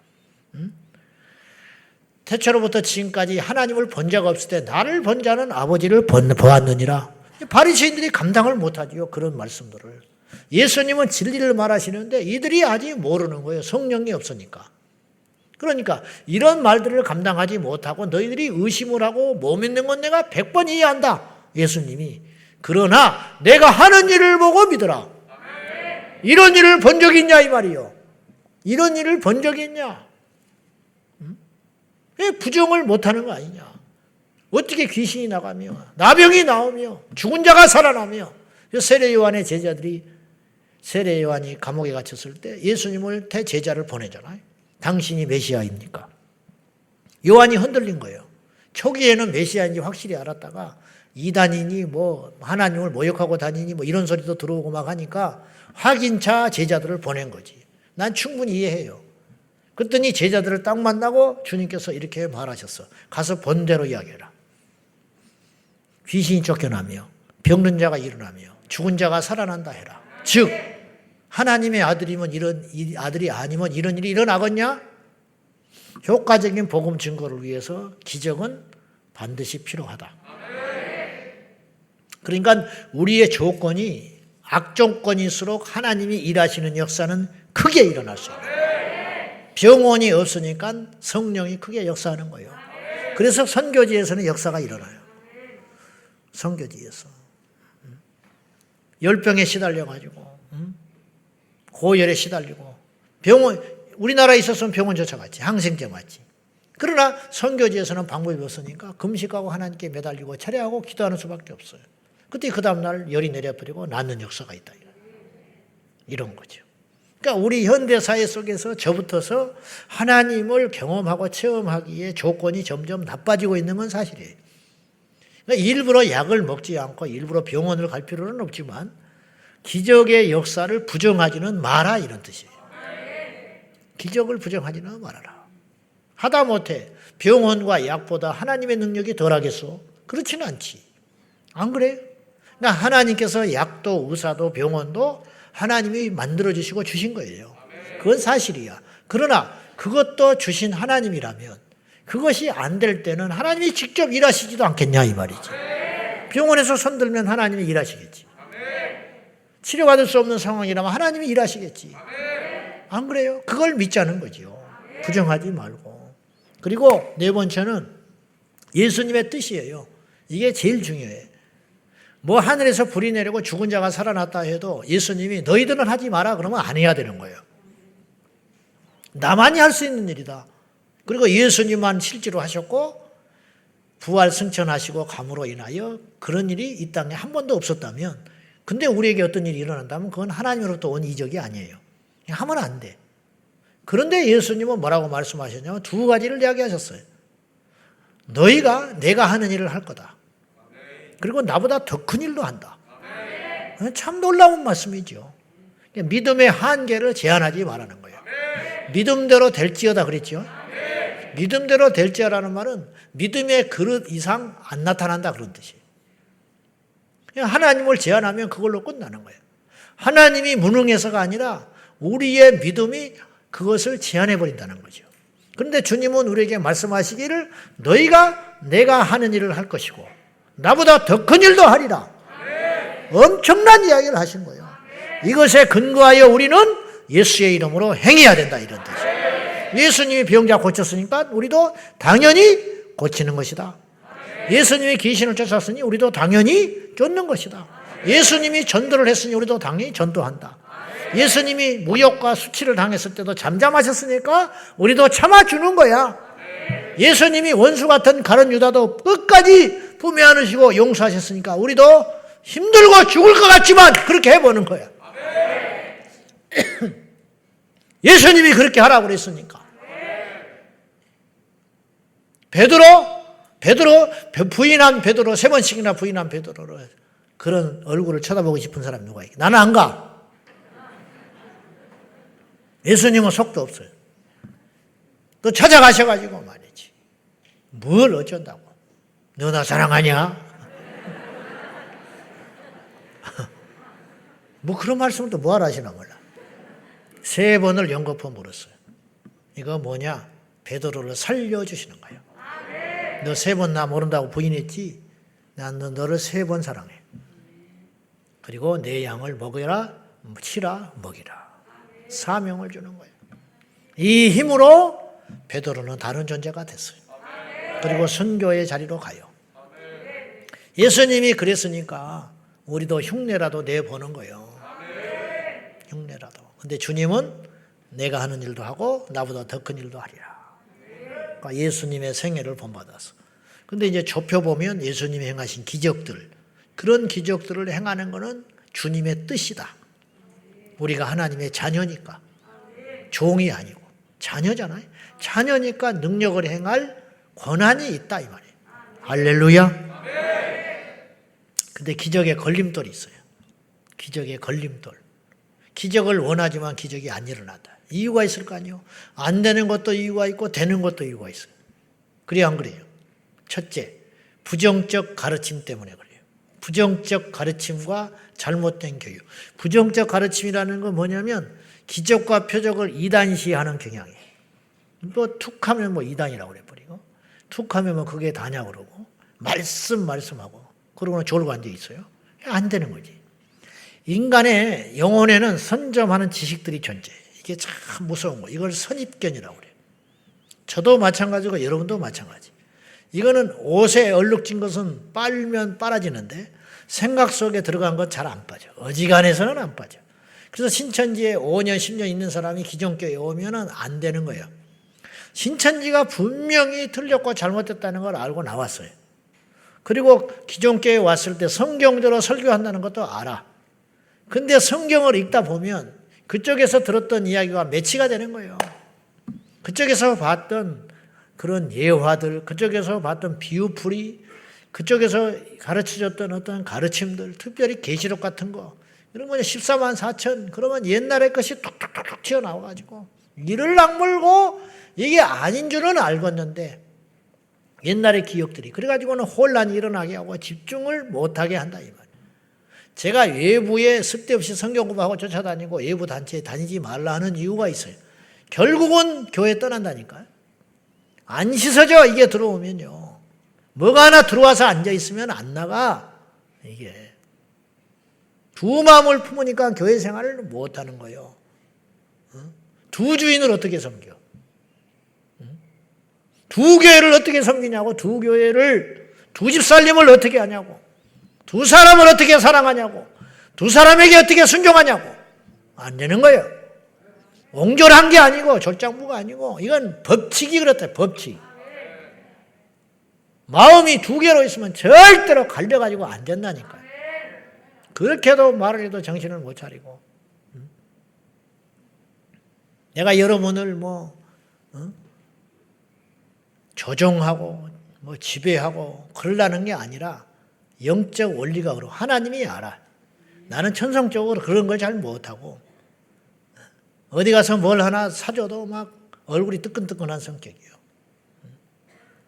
[SPEAKER 1] 태초로부터 지금까지 하나님을 본 자가 없을 때 나를 본 자는 아버지를 보았느니라. 바리새인들이 감당을 못하지요. 그런 말씀들을. 예수님은 진리를 말하시는데 이들이 아직 모르는 거예요. 성령이 없으니까. 그러니까 이런 말들을 감당하지 못하고 너희들이 의심을 하고 못 믿는 건 내가 100번 이해한다. 예수님이. 그러나 내가 하는 일을 보고 믿어라. 이런 일을 본 적이 있냐 이 말이요. 이런 일을 본 적이 있냐. 왜 부정을 못하는 거 아니냐. 어떻게 귀신이 나가며 나병이 나오며 죽은 자가 살아나며. 세례 요한의 제자들이 세례 요한이 감옥에 갇혔을 때 예수님을 제자를 보내잖아요. 당신이 메시아입니까? 요한이 흔들린 거예요. 초기에는 메시아인지 확실히 알았다가 이단이니 뭐 하나님을 모욕하고 다니니 뭐 이런 소리도 들어오고 막 하니까 확인차 제자들을 보낸 거지. 난 충분히 이해해요. 그랬더니 제자들을 딱 만나고 주님께서 이렇게 말하셨어. 가서 본대로 이야기해라. 귀신이 쫓겨나며 병든 자가 일어나며 죽은 자가 살아난다 해라. 즉 하나님의 아들이면 아들이 아니면 이런 일이 일어나겠냐? 효과적인 복음 증거를 위해서 기적은 반드시 필요하다. 그러니까 우리의 조건이 악조건일수록 하나님이 일하시는 역사는 크게 일어날 수 있다. 병원이 없으니까 성령이 크게 역사하는 거예요. 그래서 선교지에서는 역사가 일어나요. 선교지에서. 열병에 시달려가지고 고열에 시달리고 병원 우리나라에 있었으면 병원 쫓아갔지. 항생제 맞지. 그러나 선교지에서는 방법이 없으니까 금식하고 하나님께 매달리고 철회하고 기도하는 수밖에 없어요. 그때 그 다음날 열이 내려버리고 낫는 역사가 있다. 이런 거죠. 그러니까 우리 현대사회 속에서 저부터서 하나님을 경험하고 체험하기에 조건이 점점 나빠지고 있는 건 사실이에요. 그러니까 일부러 약을 먹지 않고 일부러 병원을 갈 필요는 없지만 기적의 역사를 부정하지는 마라 이런 뜻이에요. 기적을 부정하지는 말아라. 하다못해 병원과 약보다 하나님의 능력이 덜하겠어? 그렇지는 않지. 안 그래? 그러니까 하나님께서 약도 의사도 병원도 하나님이 만들어주시고 주신 거예요. 그건 사실이야. 그러나 그것도 주신 하나님이라면 그것이 안 될 때는 하나님이 직접 일하시지도 않겠냐 이 말이지. 병원에서 손들면 하나님이 일하시겠지. 치료받을 수 없는 상황이라면 하나님이 일하시겠지. 안 그래요? 그걸 믿자는 거죠. 부정하지 말고. 그리고 네 번째는 예수님의 뜻이에요. 이게 제일 중요해. 뭐 하늘에서 불이 내리고 죽은 자가 살아났다 해도 예수님이 너희들은 하지 마라 그러면 안 해야 되는 거예요. 나만이 할 수 있는 일이다. 그리고 예수님만 실제로 하셨고 부활 승천하시고 감으로 인하여 그런 일이 이 땅에 한 번도 없었다면, 근데 우리에게 어떤 일이 일어난다면 그건 하나님으로부터 온 이적이 아니에요. 하면 안 돼. 그런데 예수님은 뭐라고 말씀하셨냐면 두 가지를 이야기하셨어요. 너희가 내가 하는 일을 할 거다. 그리고 나보다 더 큰 일도 한다. 참 놀라운 말씀이죠. 믿음의 한계를 제한하지 말라는 거예요. 믿음대로 될지어다 그랬죠. 믿음대로 될지어라는 말은 믿음의 그릇 이상 안 나타난다 그런 뜻이에요. 하나님을 제한하면 그걸로 끝나는 거예요. 하나님이 무능해서가 아니라 우리의 믿음이 그것을 제한해버린다는 거죠. 그런데 주님은 우리에게 말씀하시기를 너희가 내가 하는 일을 할 것이고 나보다 더 큰 일도 하리라. 엄청난 이야기를 하신 거예요. 이것에 근거하여 우리는 예수의 이름으로 행해야 된다 이런 뜻이에요. 예수님이 병자 고쳤으니까 우리도 당연히 고치는 것이다. 예수님이 귀신을 쫓았으니 우리도 당연히 쫓는 것이다. 예수님이 전도를 했으니 우리도 당연히 전도한다. 예수님이 무역과 수치를 당했을 때도 잠잠하셨으니까 우리도 참아주는 거야. 예수님이 원수 같은 가룟 유다도 끝까지 품에 안으시고 용서하셨으니까 우리도 힘들고 죽을 것 같지만 그렇게 해보는 거야. 예수님이 그렇게 하라고 그랬으니까. 부인한 베드로 3번씩이나 부인한 베드로를 그런 얼굴을 쳐다보고 싶은 사람 누가 있겠어? 나는 안 가. 예수님은 속도 없어요. 또 찾아가셔가지고 말이지. 뭘 어쩐다고. 너 나 사랑하냐? 뭐 그런 말씀을 또 뭐하러 하시나 몰라. 3번을 연거푸 물었어요. 이거 뭐냐? 베드로를 살려주시는 거예요. 너 3번 나 모른다고 부인했지? 난 너를 3번 사랑해. 그리고 내 양을 먹여라, 치라, 먹이라. 사명을 주는 거예요. 이 힘으로 베드로는 다른 존재가 됐어요. 그리고 선교의 자리로 가요. 예수님이 그랬으니까 우리도 흉내라도 내보는 거예요. 흉내라도. 근데 주님은 내가 하는 일도 하고 나보다 더 큰 일도 하리라. 그러니까 예수님의 생애를 본받아서. 근데 이제 좁혀보면 예수님이 행하신 기적들, 그런 기적들을 행하는 것은 주님의 뜻이다. 우리가 하나님의 자녀니까. 종이 아니고 자녀잖아요. 자녀니까 능력을 행할 권한이 있다 이 말이에요. 할렐루야. 근데 기적에 걸림돌이 있어요. 기적에 걸림돌. 기적을 원하지만 기적이 안 일어난다. 이유가 있을 거 아니에요. 안 되는 것도 이유가 있고 되는 것도 이유가 있어요. 그래요, 안 그래요? 첫째, 부정적 가르침 때문에 그래요. 부정적 가르침과 잘못된 교육. 부정적 가르침이라는 건 뭐냐면 기적과 표적을 이단시하는 경향이에요. 뭐 툭하면 뭐 이단이라고 그래버리고 툭하면 뭐 그게 다냐 그러고 말씀하고 그러고는 졸고 앉아 있어요. 안 되는 거지. 인간의 영혼에는 선점하는 지식들이 존재해요. 이게 참 무서운 거. 이걸 선입견이라고 그래요. 저도 마찬가지고 여러분도 마찬가지. 이거는 옷에 얼룩진 것은 빨면 빨아지는데 생각 속에 들어간 건 잘 안 빠져. 어지간해서는 안 빠져. 그래서 신천지에 5년, 10년 있는 사람이 기존교회에 오면은 안 되는 거예요. 신천지가 분명히 틀렸고 잘못됐다는 걸 알고 나왔어요. 그리고 기존교회에 왔을 때 성경대로 설교한다는 것도 알아. 근데 성경을 읽다 보면 그쪽에서 들었던 이야기가 매치가 되는 거예요. 그쪽에서 봤던 그런 예화들, 그쪽에서 봤던 비유풀이, 그쪽에서 가르쳐줬던 어떤 가르침들, 특별히 계시록 같은 거, 이런 거 14만 4천, 그러면 옛날의 것이 툭툭툭툭 튀어나와가지고 이를 악물고 이게 아닌 줄은 알겠는데 옛날의 기억들이 그래가지고는 혼란이 일어나게 하고 집중을 못하게 한다 이 말. 제가 외부에 쓸데없이 성경 공부하고 쫓아다니고 외부 단체에 다니지 말라 하는 이유가 있어요. 결국은 교회 떠난다니까요. 안 씻어져 이게 들어오면요. 뭐가 하나 들어와서 앉아있으면 안 나가. 이게 두 마음을 품으니까 교회 생활을 못하는 거예요. 두 주인을 어떻게 섬겨? 두 교회를 어떻게 섬기냐고. 두 교회를, 두 집 살림을 어떻게 하냐고. 두 사람을 어떻게 사랑하냐고. 두 사람에게 어떻게 순종하냐고. 안 되는 거예요. 옹졸한 게 아니고 졸장부가 아니고 이건 법칙이 그렇다. 법칙. 마음이 두 개로 있으면 절대로 갈려가지고 안 된다니까요. 그렇게도 말을 해도 정신을 못 차리고. 내가 여러분을 조종하고 지배하고 그러려는 게 아니라 영적 원리가 그러고 하나님이 알아. 나는 천성적으로 그런 걸 잘 못하고 어디 가서 뭘 하나 사줘도 막 얼굴이 뜨끈뜨끈한 성격이에요.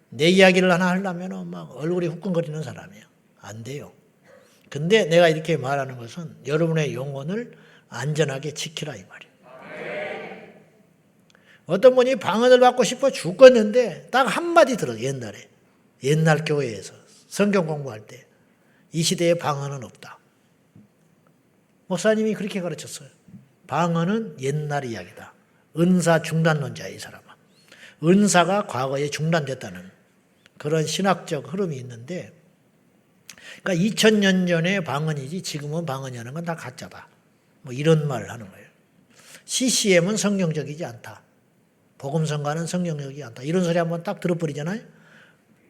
[SPEAKER 1] 내 이야기를 하나 하려면 막 얼굴이 후끈거리는 사람이에요. 안 돼요. 근데 내가 이렇게 말하는 것은 여러분의 영혼을 안전하게 지키라 이 말이에요. 어떤 분이 방언을 받고 싶어 죽겠는데 딱 한마디 들어요. 옛날 교회에서 성경 공부할 때 이 시대에 방언은 없다. 목사님이 그렇게 가르쳤어요. 방언은 옛날 이야기다. 은사 중단론자야 이 사람은. 은사가 과거에 중단됐다는 그런 신학적 흐름이 있는데 그러니까 2000년 전에 방언이지 지금은 방언이 하는 건 다 가짜다. 이런 말을 하는 거예요. CCM은 성경적이지 않다. 복음성가는 성경적이지 않다. 이런 소리 한번 딱 들어버리잖아요.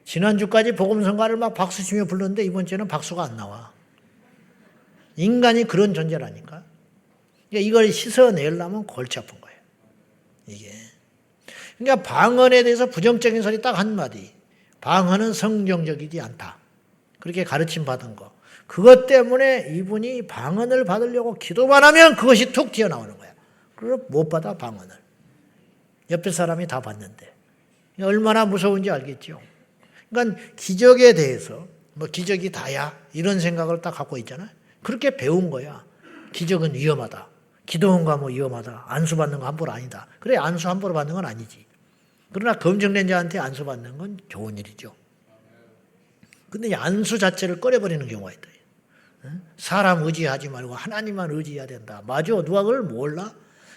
[SPEAKER 1] 지난주까지 복음성가를 막 박수치며 불렀는데 이번 주에는 박수가 안 나와. 인간이 그런 존재라니까. 그러니까 이걸 씻어내려면 골치 아픈 거예요. 이게. 그러니까 방언에 대해서 부정적인 소리 딱 한마디. 방언은 성경적이지 않다. 그렇게 가르침 받은 거. 그것 때문에 이분이 방언을 받으려고 기도만 하면 그것이 툭 튀어나오는 거야. 그래서 못 받아 방언을. 옆에 사람이 다 받는데. 얼마나 무서운지 알겠죠. 그러니까 기적에 대해서 기적이 다야 이런 생각을 딱 갖고 있잖아요. 그렇게 배운 거야. 기적은 위험하다. 기도원가 위험하다. 안수 받는 거 함부로 아니다. 그래 안수 함부로 받는 건 아니지. 그러나 검증된 자한테 안수 받는 건 좋은 일이죠. 근데 안수 자체를 꺼려버리는 경우가 있다. 사람 의지하지 말고 하나님만 의지해야 된다. 맞아. 누가 그걸 몰라?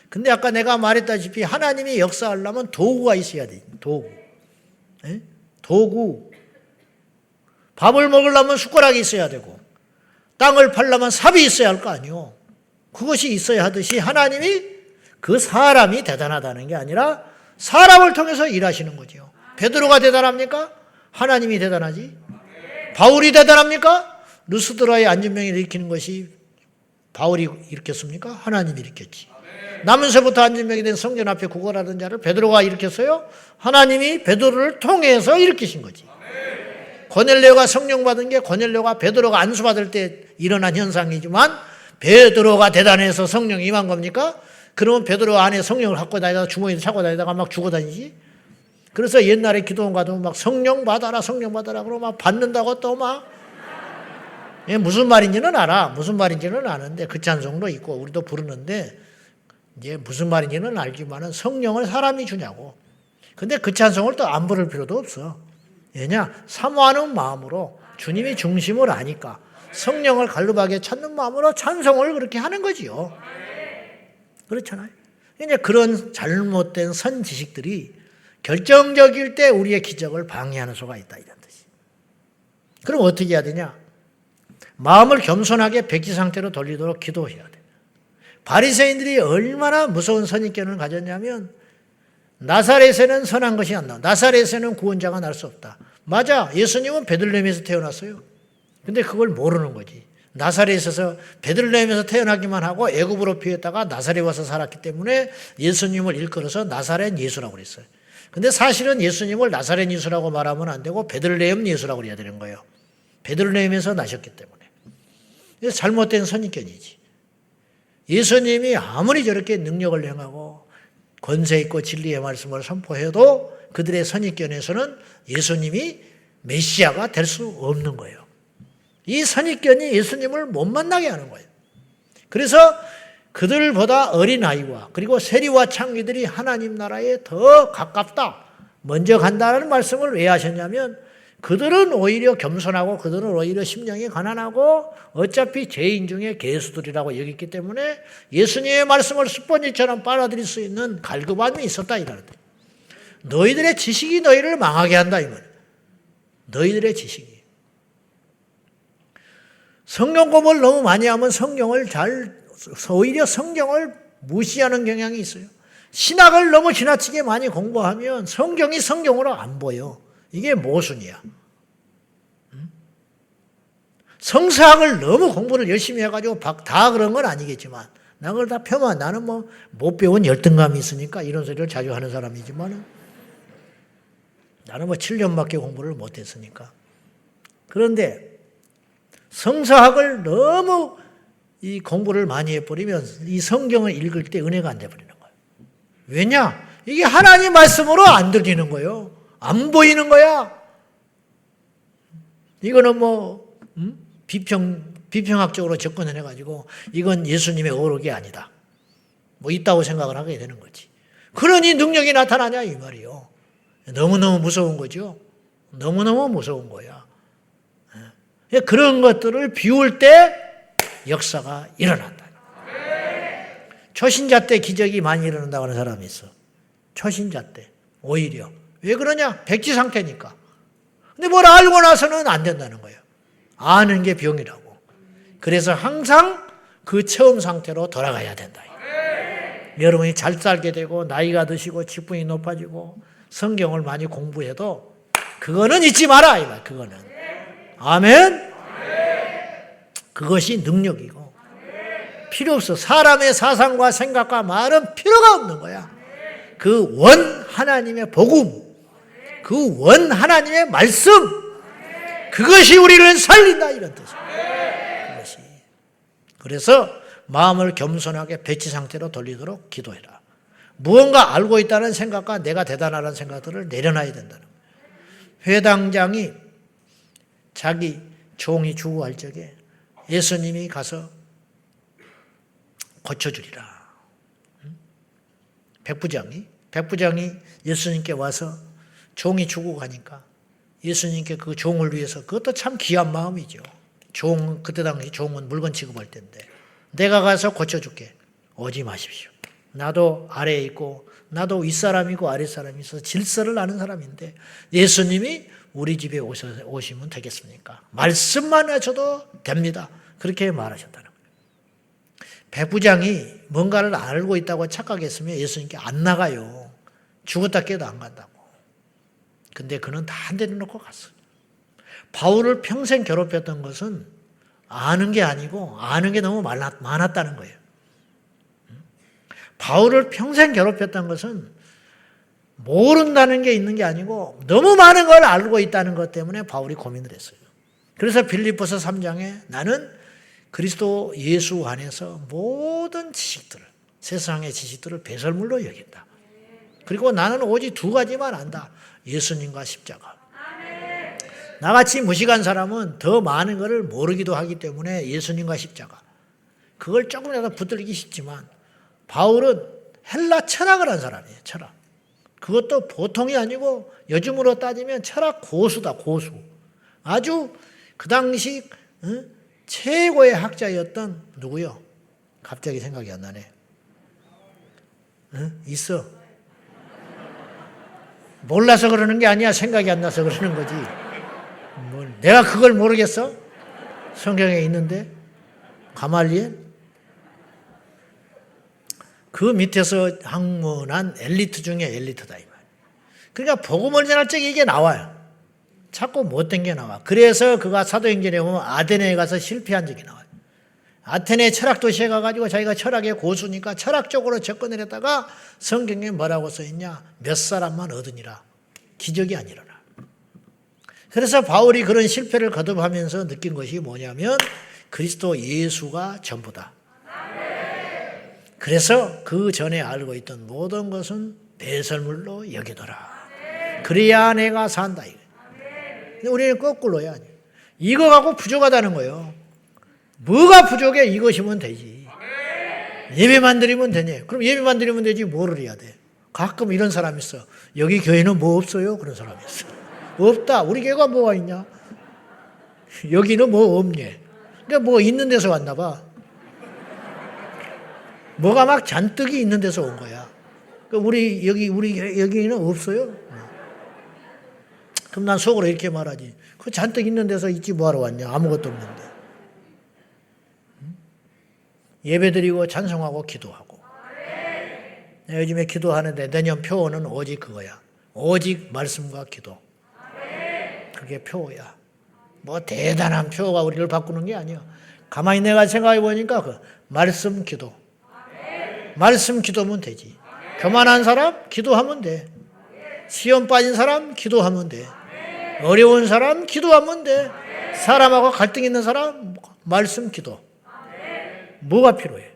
[SPEAKER 1] 근데 아까 내가 말했다시피 하나님이 역사하려면 도구가 있어야 돼. 도구. 도구. 밥을 먹으려면 숟가락이 있어야 되고 땅을 팔려면 삽이 있어야 할 거 아니요. 그것이 있어야 하듯이 하나님이 그 사람이 대단하다는 게 아니라 사람을 통해서 일하시는 거죠. 베드로가 대단합니까? 하나님이 대단하지. 바울이 대단합니까? 루스드라의 안진병을 일으키는 것이 바울이 일으켰습니까? 하나님이 일으켰지. 남은서부터 안진병이 된 성전 앞에 구걸하던 자를 베드로가 일으켰어요? 하나님이 베드로를 통해서 일으키신 거지. 고넬료가 성령 받은 게 고넬료가 베드로가 안수 받을 때 일어난 현상이지만 베드로가 대단해서 성령이 임한 겁니까? 그러면 베드로 안에 성령을 갖고 다니다가 주머니에 차고 다니다가 막 죽어 다니지? 그래서 옛날에 기도원 가도 막 성령 받아라 그러고 막 받는다고 또 막 무슨 말인지는 알아. 무슨 말인지는 아는데 그 찬송도 있고 우리도 부르는데 이제 무슨 말인지는 알지만은 성령을 사람이 주냐고. 근데 그 찬송을 또 안 부를 필요도 없어. 왜냐? 사모하는 마음으로 주님이 중심을 아니까 성령을 갈급하게 찾는 마음으로 찬송을 그렇게 하는 거지요. 그렇잖아요. 이제 그런 잘못된 선지식들이 결정적일 때 우리의 기적을 방해하는 수가 있다 이런 뜻이. 그럼 어떻게 해야 되냐? 마음을 겸손하게 백지 상태로 돌리도록 기도해야 돼. 바리새인들이 얼마나 무서운 선입견을 가졌냐면 나사렛에는 선한 것이 안 나와. 나사렛에는 구원자가 날 수 없다. 맞아. 예수님은 베들레헴에서 태어났어요. 근데 그걸 모르는 거지. 나사렛에서 베들레헴에서 태어나기만 하고 애굽으로 피했다가 나사렛 와서 살았기 때문에 예수님을 일컬어서 나사렛 예수라고 그랬어요. 근데 사실은 예수님을 나사렛 예수라고 말하면 안 되고 베들레헴 예수라고 그래야 되는 거예요. 베들레헴에서 나셨기 때문에. 그래서 잘못된 선입견이지. 예수님이 아무리 저렇게 능력을 행하고 권세 있고 진리의 말씀을 선포해도 그들의 선입견에서는 예수님이 메시아가 될 수 없는 거예요. 이 선입견이 예수님을 못 만나게 하는 거예요. 그래서 그들보다 어린아이와 그리고 세리와 창기들이 하나님 나라에 더 가깝다, 먼저 간다는 말씀을 왜 하셨냐면 그들은 오히려 겸손하고 그들은 오히려 심령이 가난하고 어차피 죄인 중에 괴수들이라고 여겼기 때문에 예수님의 말씀을 스펀지처럼 빨아들일 수 있는 갈급함이 있었다 이라는 거예요. 너희들의 지식이 너희를 망하게 한다 이 말이에요. 너희들의 지식이. 성경 공부를 너무 많이 하면 오히려 성경을 무시하는 경향이 있어요. 신학을 너무 지나치게 많이 공부하면 성경이 성경으로 안 보여. 이게 모순이야. 성서학을 너무 공부를 열심히 해가지고 다 그런 건 아니겠지만 나 그걸 다 펴면 나는 뭐 못 배운 열등감이 있으니까 이런 소리를 자주 하는 사람이지만 나는 뭐 7년밖에 공부를 못했으니까. 그런데 성서학을 너무 이 공부를 많이 해버리면 이 성경을 읽을 때 은혜가 안 돼버리는 거예요. 왜냐? 이게 하나님 말씀으로 안 들리는 거예요. 안 보이는 거야. 이거는 뭐 비평학적으로 접근해가지고 이건 예수님의 어록이 아니다. 뭐 있다고 생각을 하게 되는 거지. 그러니 능력이 나타나냐 이 말이요. 너무너무 무서운 거죠. 너무너무 무서운 거야. 그런 것들을 비울 때 역사가 일어난다. 초신자 때 기적이 많이 일어난다고 하는 사람이 있어. 초신자 때 오히려. 왜 그러냐? 백지 상태니까. 근데 뭘 알고 나서는 안 된다는 거예요. 아는 게 병이라고. 그래서 항상 그 처음 상태로 돌아가야 된다. 여러분이 잘 살게 되고 나이가 드시고 직분이 높아지고 성경을 많이 공부해도 그거는 잊지 마라. 이 말. 그거는. 아멘. 그것이 능력이고 필요 없어. 사람의 사상과 생각과 말은 필요가 없는 거야. 그 원 하나님의 복음, 그 원 하나님의 말씀, 그것이 우리를 살린다 이런 뜻이에요. 그것이. 그래서 마음을 겸손하게 배치 상태로 돌리도록 기도해라. 무언가 알고 있다는 생각과 내가 대단하다는 생각들을 내려놔야 된다는 거예요. 회당장이 자기 종이 죽어갈 적에 예수님이 가서 고쳐주리라. 백부장이 예수님께 와서 종이 죽고 가니까 예수님께 그 종을 위해서, 그것도 참 귀한 마음이죠. 그때 당시 종은 물건 취급할 때인데, 내가 가서 고쳐줄게. 오지 마십시오. 나도 아래에 있고 나도 윗사람이고 아랫사람이 있어서 질서를 아는 사람인데 예수님이 우리 집에 오시면 되겠습니까? 말씀만 하셔도 됩니다. 그렇게 말하셨다는 거예요. 백부장이 뭔가를 알고 있다고 착각했으면 예수님께 안 나가요. 죽었다 깨도 안 간다고. 근데 그는 다 내려놓고 갔어요. 바울을 평생 괴롭혔던 것은 아는 게 아니고 아는 게 너무 많았다는 거예요. 바울을 평생 괴롭혔던 것은 모른다는 게 있는 게 아니고 너무 많은 걸 알고 있다는 것 때문에 바울이 고민을 했어요. 그래서 빌립보서 3장에 나는 그리스도 예수 안에서 모든 지식들을, 세상의 지식들을 배설물로 여긴다. 그리고 나는 오직 두 가지만 안다. 예수님과 십자가. 나같이 무식한 사람은 더 많은 것을 모르기도 하기 때문에 예수님과 십자가. 그걸 조금이라도 붙들기 쉽지만 바울은 헬라 철학을 한 사람이에요. 철학. 그것도 보통이 아니고 요즘으로 따지면 철학 고수다. 고수. 아주 그 당시 최고의 학자였던 누구요? 갑자기 생각이 안 나네. 있어. 몰라서 그러는 게 아니야. 생각이 안 나서 그러는 거지. 내가 그걸 모르겠어? 성경에 있는데. 가말리엘? 그 밑에서 학문한 엘리트 중에 엘리트다 이 말. 그러니까 복음을 전할 적에 이게 나와요. 자꾸 못된 게 나와. 그래서 그가 사도행전에 보면 아테네에 가서 실패한 적이 나와요. 아테네 철학 도시에 가가지고 자기가 철학의 고수니까 철학적으로 접근을 했다가 성경에 뭐라고 써있냐? 몇 사람만 얻으니라. 기적이 아니라. 그래서 바울이 그런 실패를 거듭하면서 느낀 것이 뭐냐면 그리스도 예수가 전부다. 그래서 그 전에 알고 있던 모든 것은 배설물로 여기더라. 그래야 내가 산다. 근데 우리는 거꾸로야. 이거 갖고 부족하다는 거예요. 뭐가 부족해? 이것이면 되지. 예배만 드리면 되냐? 그럼 예배만 드리면 되지 뭐를 해야 돼? 가끔 이런 사람이 있어. 여기 교회는 뭐 없어요? 그런 사람이 있어. 없다. 우리 교회가 뭐가 있냐? 여기는 뭐 없냐? 그러니까 뭐 있는 데서 왔나 봐. 뭐가 막 잔뜩이 있는 데서 온 거야. 그러니까 우리 여기는 없어요? 그럼 난 속으로 이렇게 말하지. 그 잔뜩 있는 데서 있지 뭐하러 왔냐? 아무것도 없는데. 예배드리고 찬송하고 기도하고. 요즘에 기도하는데 내년 표어는 오직 그거야. 오직 말씀과 기도. 그게 표어야. 뭐 대단한 표어가 우리를 바꾸는 게 아니야. 가만히 내가 생각해 보니까 그 말씀 기도. 말씀 기도면 되지. 교만한 사람 기도하면 돼. 시험 빠진 사람 기도하면 돼. 어려운 사람 기도하면 돼. 사람하고 갈등 있는 사람 말씀 기도. 뭐가 필요해?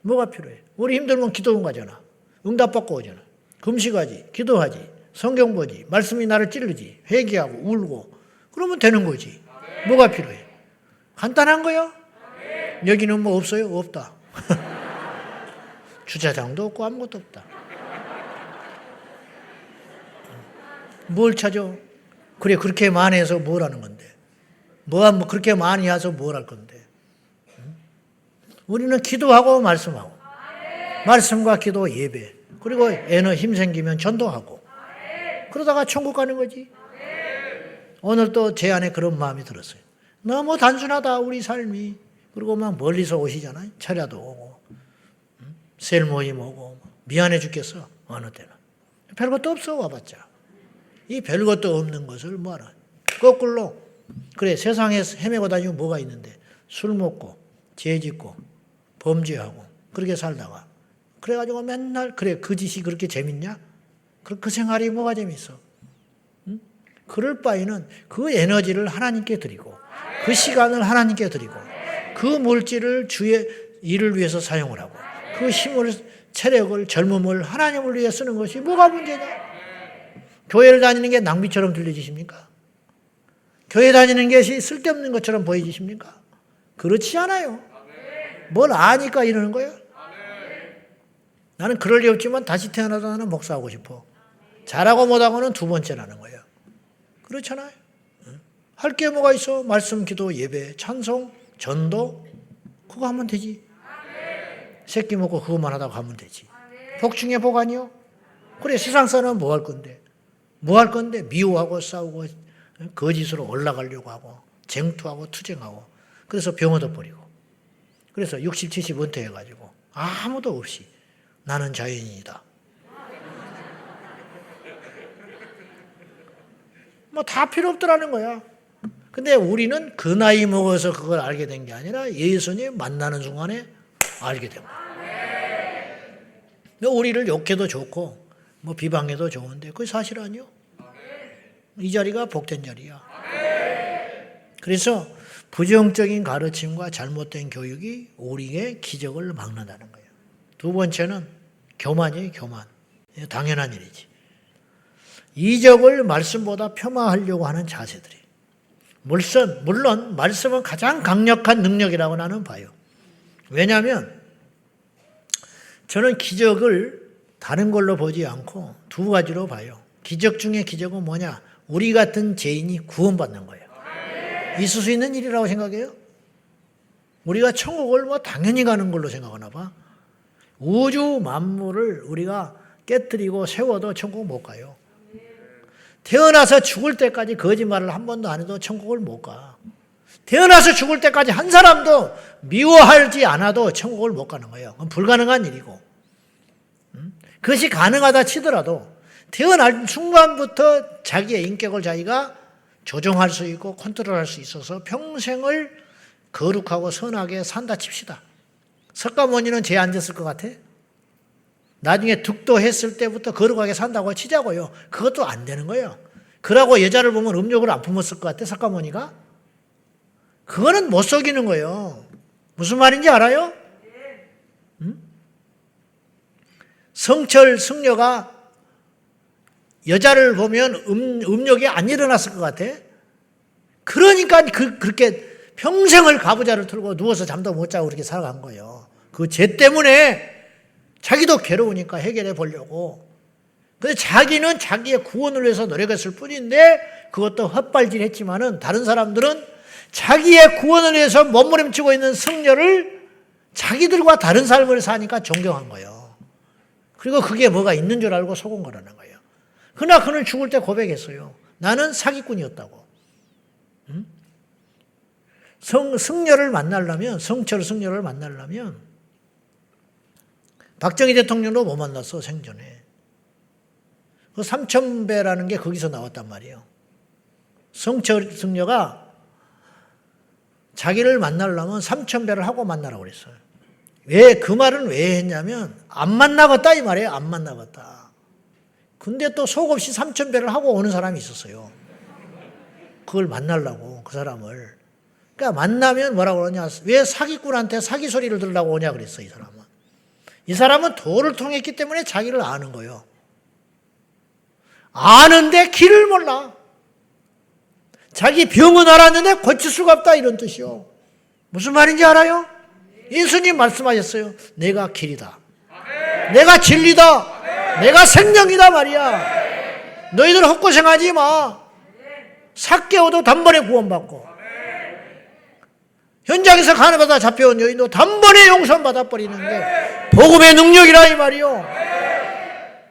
[SPEAKER 1] 뭐가 필요해? 우리 힘들면 기도원 가잖아. 응답받고 오잖아. 금식하지, 기도하지, 성경 보지, 말씀이 나를 찌르지, 회개하고 울고 그러면 되는 거지. 뭐가 필요해? 간단한 거야. 여기는 뭐 없어요? 없다. 주차장도 없고 아무것도 없다. 뭘 찾아? 그래 그렇게 많이 해서 뭘 하는 건데? 뭐 그렇게 많이 해서 뭘 할 건데? 우리는 기도하고 말씀하고 말씀과 기도 예배 그리고 애는 힘 생기면 전도하고 그러다가 천국 가는 거지. 오늘 또 제 안에 그런 마음이 들었어요. 너무 단순하다 우리 삶이. 그리고 막 멀리서 오시잖아요. 철야도 오고 셀 모임 오고 미안해 죽겠어. 어느 때는 별것도 없어 와봤자. 이 별것도 없는 것을 뭐하라. 거꾸로 그래 세상에 헤매고 다니면 뭐가 있는데 술 먹고 죄 짓고 범죄하고 그렇게 살다가 그래가지고 맨날 그래 그 짓이 그렇게 재밌냐? 그 생활이 뭐가 재밌어? 응? 그럴 바에는 그 에너지를 하나님께 드리고 그 시간을 하나님께 드리고 그 물질을 주의 일을 위해서 사용을 하고 그 힘을 체력을 젊음을 하나님을 위해 쓰는 것이 뭐가 문제냐? 교회를 다니는 게 낭비처럼 들려지십니까? 교회 다니는 것이 쓸데없는 것처럼 보여지십니까? 그렇지 않아요. 뭘 아니까 이러는 거예요. 나는 그럴 리 없지만 다시 태어나도 나는 목사하고 싶어. 잘하고 못하고는 두 번째라는 거예요. 그렇잖아요. 할 게 뭐가 있어? 말씀, 기도, 예배, 찬송, 전도 그거 하면 되지. 새끼 먹고 그것만 하다가 가면 되지. 복 중에 복 아니요? 그래 세상 사람은 뭐 할 건데? 뭐 할 건데? 미워하고 싸우고 거짓으로 올라가려고 하고 쟁투하고 투쟁하고 그래서 병 얻어버리고 그래서 60, 70 은퇴해가지고 아무도 없이 나는 자연인이다. 뭐 다 필요 없더라는 거야. 근데 우리는 그 나이 먹어서 그걸 알게 된 게 아니라 예수님 만나는 순간에 알게 된 거야. 우리를 욕해도 좋고 뭐 비방해도 좋은데 그게 사실 아니요. 이 자리가 복된 자리야. 그래서 부정적인 가르침과 잘못된 교육이 우리의 기적을 막는다는 거예요. 두 번째는 교만이에요. 교만. 당연한 일이지. 이적을 말씀보다 폄하하려고 하는 자세들이. 물론 말씀은 가장 강력한 능력이라고 나는 봐요. 왜냐하면 저는 기적을 다른 걸로 보지 않고 두 가지로 봐요. 기적 중에 기적은 뭐냐? 우리 같은 죄인이 구원받는 거예요. 있을 수 있는 일이라고 생각해요? 우리가 천국을 뭐 당연히 가는 걸로 생각하나 봐. 우주 만물을 우리가 깨뜨리고 세워도 천국 못 가요. 태어나서 죽을 때까지 거짓말을 한 번도 안 해도 천국을 못 가. 태어나서 죽을 때까지 한 사람도 미워하지 않아도 천국을 못 가는 거예요. 그건 불가능한 일이고. 그것이 가능하다 치더라도 태어날 순간부터 자기의 인격을 자기가 조정할 수 있고 컨트롤할 수 있어서 평생을 거룩하고 선하게 산다 칩시다. 석가모니는 죄 안 졌을 것 같아? 나중에 득도했을 때부터 거룩하게 산다고 치자고요. 그것도 안 되는 거예요. 그러고 여자를 보면 음욕을 안 품었을 것 같아, 석가모니가? 그거는 못 속이는 거예요. 무슨 말인지 알아요? 성철, 승려가 여자를 보면 음욕이 안 일어났을 것 같아? 그러니까 그렇게 평생을 가부좌를 틀고 누워서 잠도 못 자고 그렇게 살아간 거예요. 그 죄 때문에 자기도 괴로우니까 해결해 보려고. 근데 자기는 자기의 구원을 위해서 노력했을 뿐인데 그것도 헛발질했지만은 다른 사람들은 자기의 구원을 위해서 몸부림치고 있는 성녀를 자기들과 다른 삶을 사니까 존경한 거예요. 그리고 그게 뭐가 있는 줄 알고 속은 거라는 거예요. 그러나 그는 죽을 때 고백했어요. 나는 사기꾼이었다고. 성녀를 만나려면, 성철 성녀를 만나려면 박정희 대통령도 못 만났어, 생전에. 그 3,000배라는 게 거기서 나왔단 말이에요. 성철 성녀가 자기를 만나려면 3,000배를 하고 만나라고 그랬어요. 왜, 그 말은 왜 했냐면, 안 만나겠다 이 말이에요. 안 만나겠다. 근데 또 속없이 3,000배를 하고 오는 사람이 있었어요. 그걸 만나려고, 그 사람을. 그러니까 만나면 뭐라고 그러냐. 왜 사기꾼한테 사기 소리를 들으려고 오냐 그랬어, 이 사람은. 이 사람은 도를 통했기 때문에 자기를 아는 거예요. 아는데 길을 몰라. 자기 병은 알았는데 고칠 수가 없다 이런 뜻이요. 무슨 말인지 알아요? 예수님 말씀하셨어요. 내가 길이다. 내가 진리다. 내가 생명이다 말이야. 너희들 헛고생하지 마. 삭개오도 단번에 구원받고 현장에서 간음하다 잡혀온 여인도 단번에 용서받아 버리는데 복음의 능력이라 이 말이요.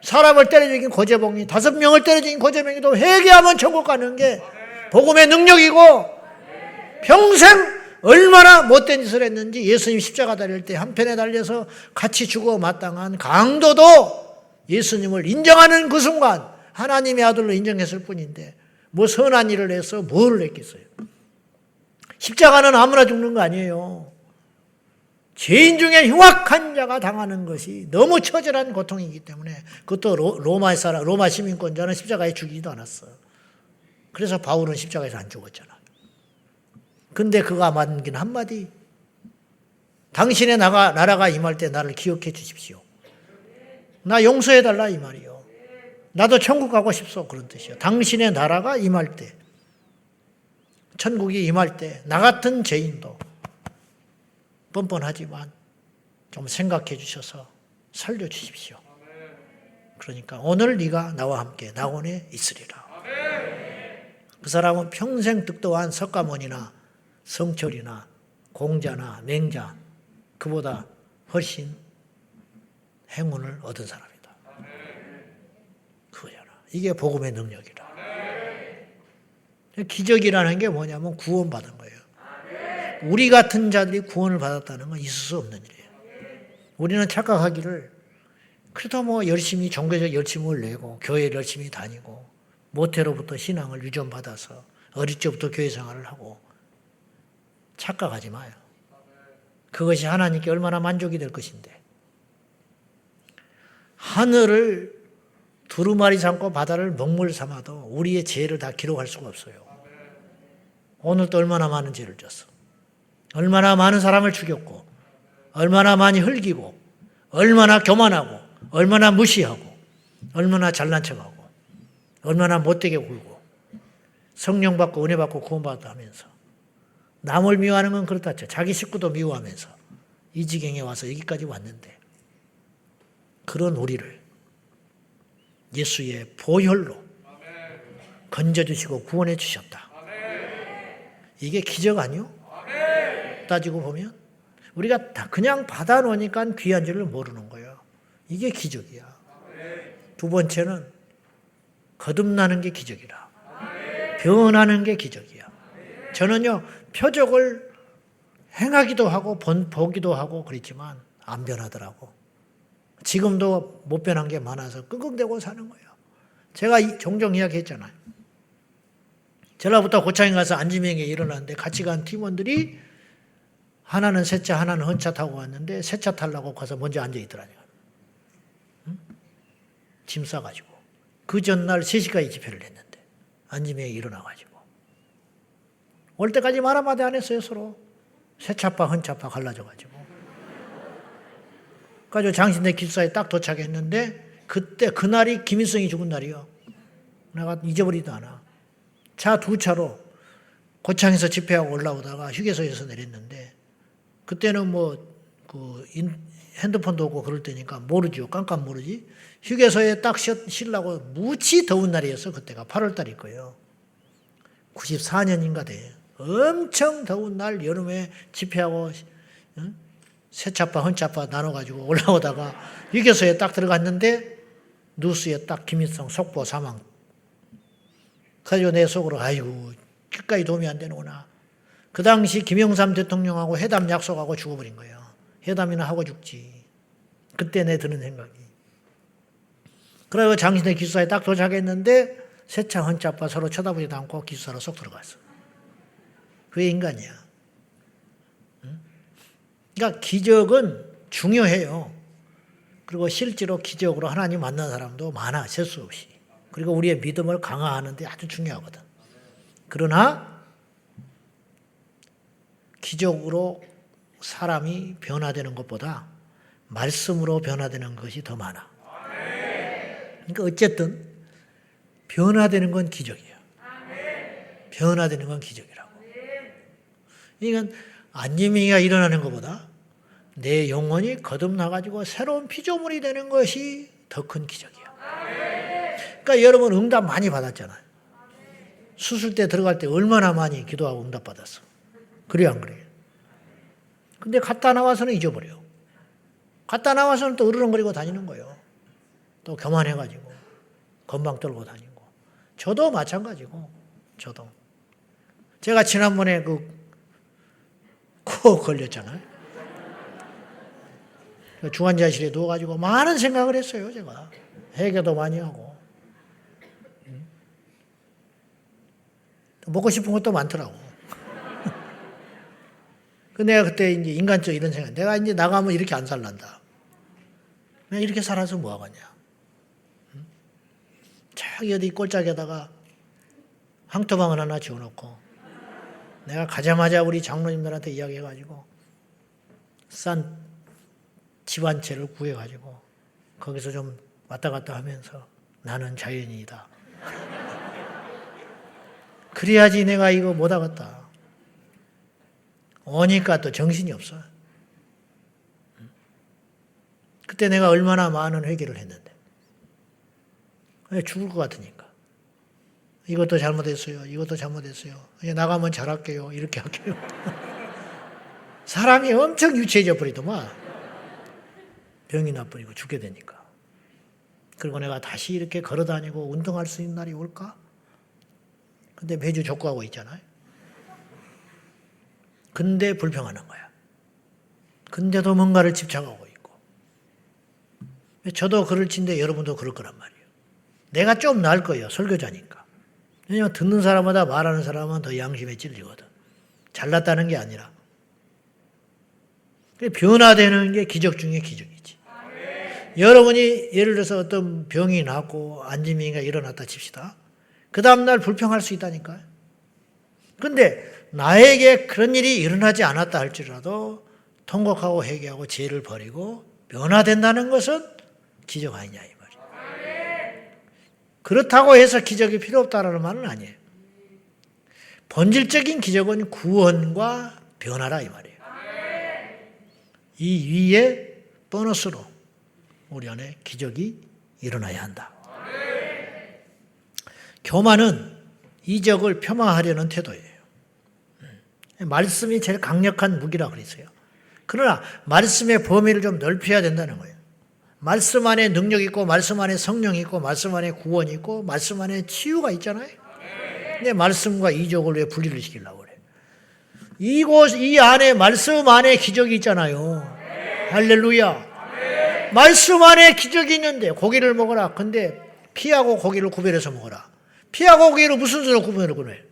[SPEAKER 1] 사람을 때려 죽인 고재봉이 5명을 때려 죽인 고재봉이도 회개하면 천국 가는 게 복음의 능력이고 평생 얼마나 못된 짓을 했는지 예수님 십자가 달릴 때 한편에 달려서 같이 죽어 마땅한 강도도 예수님을 인정하는 그 순간 하나님의 아들로 인정했을 뿐인데 뭐 선한 일을 해서 뭐를 했겠어요. 십자가는 아무나 죽는 거 아니에요. 죄인 중에 흉악한 자가 당하는 것이 너무 처절한 고통이기 때문에 그것도 로마 시민권자는 십자가에 죽이지도 않았어. 그래서 바울은 십자가에서 안 죽었잖아. 근데 그가 남긴 한마디. 당신의 나라가 임할 때 나를 기억해 주십시오. 나 용서해달라 이 말이요. 나도 천국 가고 싶소 그런 뜻이요. 당신의 나라가 임할 때, 천국이 임할 때 나 같은 죄인도 뻔뻔하지만 좀 생각해 주셔서 살려주십시오. 그러니까 오늘 네가 나와 함께 낙원에 있으리라. 그 사람은 평생 득도한 석가모니나 성철이나 공자나 맹자 그보다 훨씬 행운을 얻은 사람이다. 그거잖아. 이게 복음의 능력이라. 기적이라는 게 뭐냐면 구원받은 거예요. 우리 같은 자들이 구원을 받았다는 건 있을 수 없는 일이에요. 우리는 착각하기를 그래도 뭐 열심히 종교적 열심을 내고 교회를 열심히 다니고 모태로부터 신앙을 유전받아서 어릴 적부터 교회 생활을 하고 착각하지 마요. 그것이 하나님께 얼마나 만족이 될 것인데 하늘을 두루마리 삼고 바다를 먹물 삼아도 우리의 죄를 다 기록할 수가 없어요. 오늘도 얼마나 많은 죄를 졌어. 얼마나 많은 사람을 죽였고 얼마나 많이 흘기고 얼마나 교만하고 얼마나 무시하고 얼마나 잘난 척하고 얼마나 못되게 굴고 성령 받고 은혜 받고 구원받았다 하면서 남을 미워하는 건 그렇다 쳐. 자기 식구도 미워하면서 이 지경에 와서 여기까지 왔는데 그런 우리를 예수의 보혈로 건져주시고 구원해 주셨다. 이게 기적 아니요? 따지고 보면 우리가 다 그냥 받아놓으니까 귀한 줄을 모르는 거예요. 이게 기적이야. 두 번째는 거듭나는 게 기적이라. 변하는 게 기적이야. 저는요 표적을 행하기도 하고 보기도 하고 그랬지만 안 변하더라고. 지금도 못 변한 게 많아서 끙끙대고 사는 거예요. 제가 종종 이야기했잖아요. 전라부터 고창에 가서 안지명에 일어났는데 같이 간 팀원들이 하나는 새차 하나는 헌차 타고 왔는데 새차 타려고 가서 먼저 앉아있더라니까. 응? 짐 싸가지고. 그 전날 3시까지 집회를 했는데 안지명에 일어나가지고. 올 때까지 말 한마디 안 했어요 서로. 새차파 헌차파 갈라져가지고. 그래서 장신대 기숙사에 딱 도착했는데 그때 그날이 김일성이 죽은 날이요. 내가 잊어버리지도 않아. 차 2차로 고창에서 집회하고 올라오다가 휴게소에서 내렸는데 그때는 핸드폰도 없고 그럴 때니까 모르죠. 깜깜 모르지. 휴게소에 딱 쉬려고 무지 더운 날이었어. 그때가 8월 달일 거예요. 94년인가 돼. 엄청 더운 날 여름에 집회하고 세차파 헌차파 나눠가지고 올라오다가 휴게소에 딱 들어갔는데 뉴스에 딱 김일성 속보 사망. 그래서 내 속으로 아이고 끝까지 도움이 안 되는구나. 그 당시 김영삼 대통령하고 회담 약속하고 죽어버린 거예요. 회담이나 하고 죽지. 그때 내 드는 생각이. 그래서 장신의 기숙사에 딱 도착했는데 세차 헌차파 서로 쳐다보지도 않고 기숙사로 쏙 들어갔어. 그게 인간이야. 그러니까 기적은 중요해요. 그리고 실제로 기적으로 하나님 만난 사람도 많아, 셀 수 없이. 그리고 우리의 믿음을 강화하는 데 아주 중요하거든. 그러나 기적으로 사람이 변화되는 것보다 말씀으로 변화되는 것이 더 많아. 그러니까 어쨌든 변화되는 건 기적이야. 변화되는 건 기적이라고. 그러니까 안지명이가 일어나는 것보다 내 영혼이 거듭나가지고 새로운 피조물이 되는 것이 더 큰 기적이야. 그러니까 여러분 응답 많이 받았잖아요. 수술 때 들어갈 때 얼마나 많이 기도하고 응답 받았어. 그래 안 그래? 근데 갔다 나와서는 잊어버려. 갔다 나와서는 또 으르렁거리고 다니는 거예요. 또 교만해가지고 건방 떨고 다니고. 저도 마찬가지고. 저도. 제가 지난번에 코 걸렸잖아요. 중환자실에 누워가지고 많은 생각을 했어요. 제가. 회개도 많이 하고. 먹고 싶은 것도 많더라고. 내가 그때 이제 인간적 이런 생각. 내가 이제 나가면 이렇게 안 살란다. 내가 이렇게 살아서 뭐 하겠냐. 저기 어디 꼴짝에다가 황토방을 하나 지어놓고 내가 가자마자 우리 장로님들한테 이야기해가지고 싼 집 한 채를 구해가지고 거기서 좀 왔다 갔다 하면서 나는 자연인이다. 그래야지 내가 이거 못하겠다. 오니까 또 정신이 없어. 그때 내가 얼마나 많은 회개를 했는데. 죽을 것 같으니까. 이것도 잘못했어요. 이것도 잘못했어요. 나가면 잘할게요. 이렇게 할게요. 사람이 엄청 유치해져 버리더만. 병이 나버리고 죽게 되니까. 그리고 내가 다시 이렇게 걸어다니고 운동할 수 있는 날이 올까? 근데 매주 족구하고 있잖아요. 근데 불평하는 거야. 근데도 뭔가를 집착하고 있고. 저도 그럴 텐데 여러분도 그럴 거란 말이에요. 내가 좀 나을 거예요. 설교자니까. 왜냐하면 듣는 사람마다 말하는 사람은 더 양심에 찔리거든. 잘났다는 게 아니라. 변화되는 게 기적 중에 기적이지. 여러분이 예를 들어서 어떤 병이 났고 안지명이가 일어났다 칩시다. 그 다음날 불평할 수 있다니까요. 근데 나에게 그런 일이 일어나지 않았다 할지라도 통곡하고 회개하고 죄를 버리고 변화된다는 것은 기적 아니냐 이 말이에요. 그렇다고 해서 기적이 필요 없다라는 말은 아니에요. 본질적인 기적은 구원과 변화라 이 말이에요. 이 위에 보너스로 우리 안에 기적이 일어나야 한다. 교만은 이적을 폄하하려는 태도예요. 말씀이 제일 강력한 무기라고 그랬어요. 그러나 말씀의 범위를 좀 넓혀야 된다는 거예요. 말씀 안에 능력이 있고 말씀 안에 성령이 있고 말씀 안에 구원이 있고 말씀 안에 치유가 있잖아요. 근데 말씀과 이적을 왜 분리를 시키려고 그래요? 이 안에 말씀 안에 기적이 있잖아요. 할렐루야. 말씀 안에 기적이 있는데 고기를 먹어라. 근데 피하고 고기를 구별해서 먹어라. 피하고 고기를 무슨 수로 구별을 그래?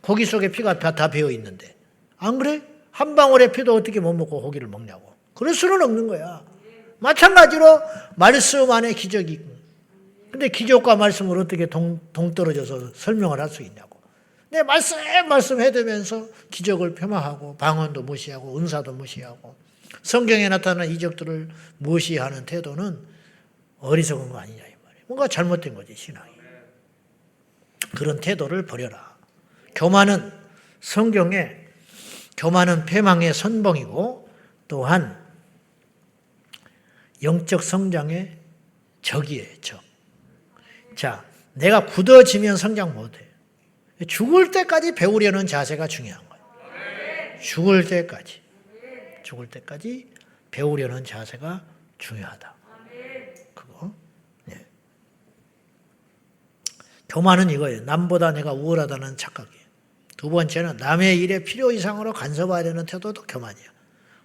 [SPEAKER 1] 고기 속에 피가 다 배어 있는데. 안 그래? 한 방울의 피도 어떻게 못 먹고 고기를 먹냐고. 그럴 수는 없는 거야. 마찬가지로 말씀 안에 기적이 있고. 근데 기적과 말씀을 어떻게 동떨어져서 설명을 할 수 있냐고. 내 말씀 해대면서 기적을 폄하하고 방언도 무시하고 은사도 무시하고 성경에 나타난 이적들을 무시하는 태도는 어리석은 거 아니냐 이 말이에요. 뭔가 잘못된 거지 신앙이. 그런 태도를 버려라. 교만은 성경에 교만은 패망의 선봉이고 또한 영적 성장의 적이에요. 적. 자, 내가 굳어지면 성장 못해요. 죽을 때까지 배우려는 자세가 중요한 거예요. 죽을 때까지 배우려는 자세가 중요하다. 그거. 네. 교만은 이거예요. 남보다 내가 우월하다는 착각이에요. 두 번째는 남의 일에 필요 이상으로 간섭하려는 태도도 교만이야.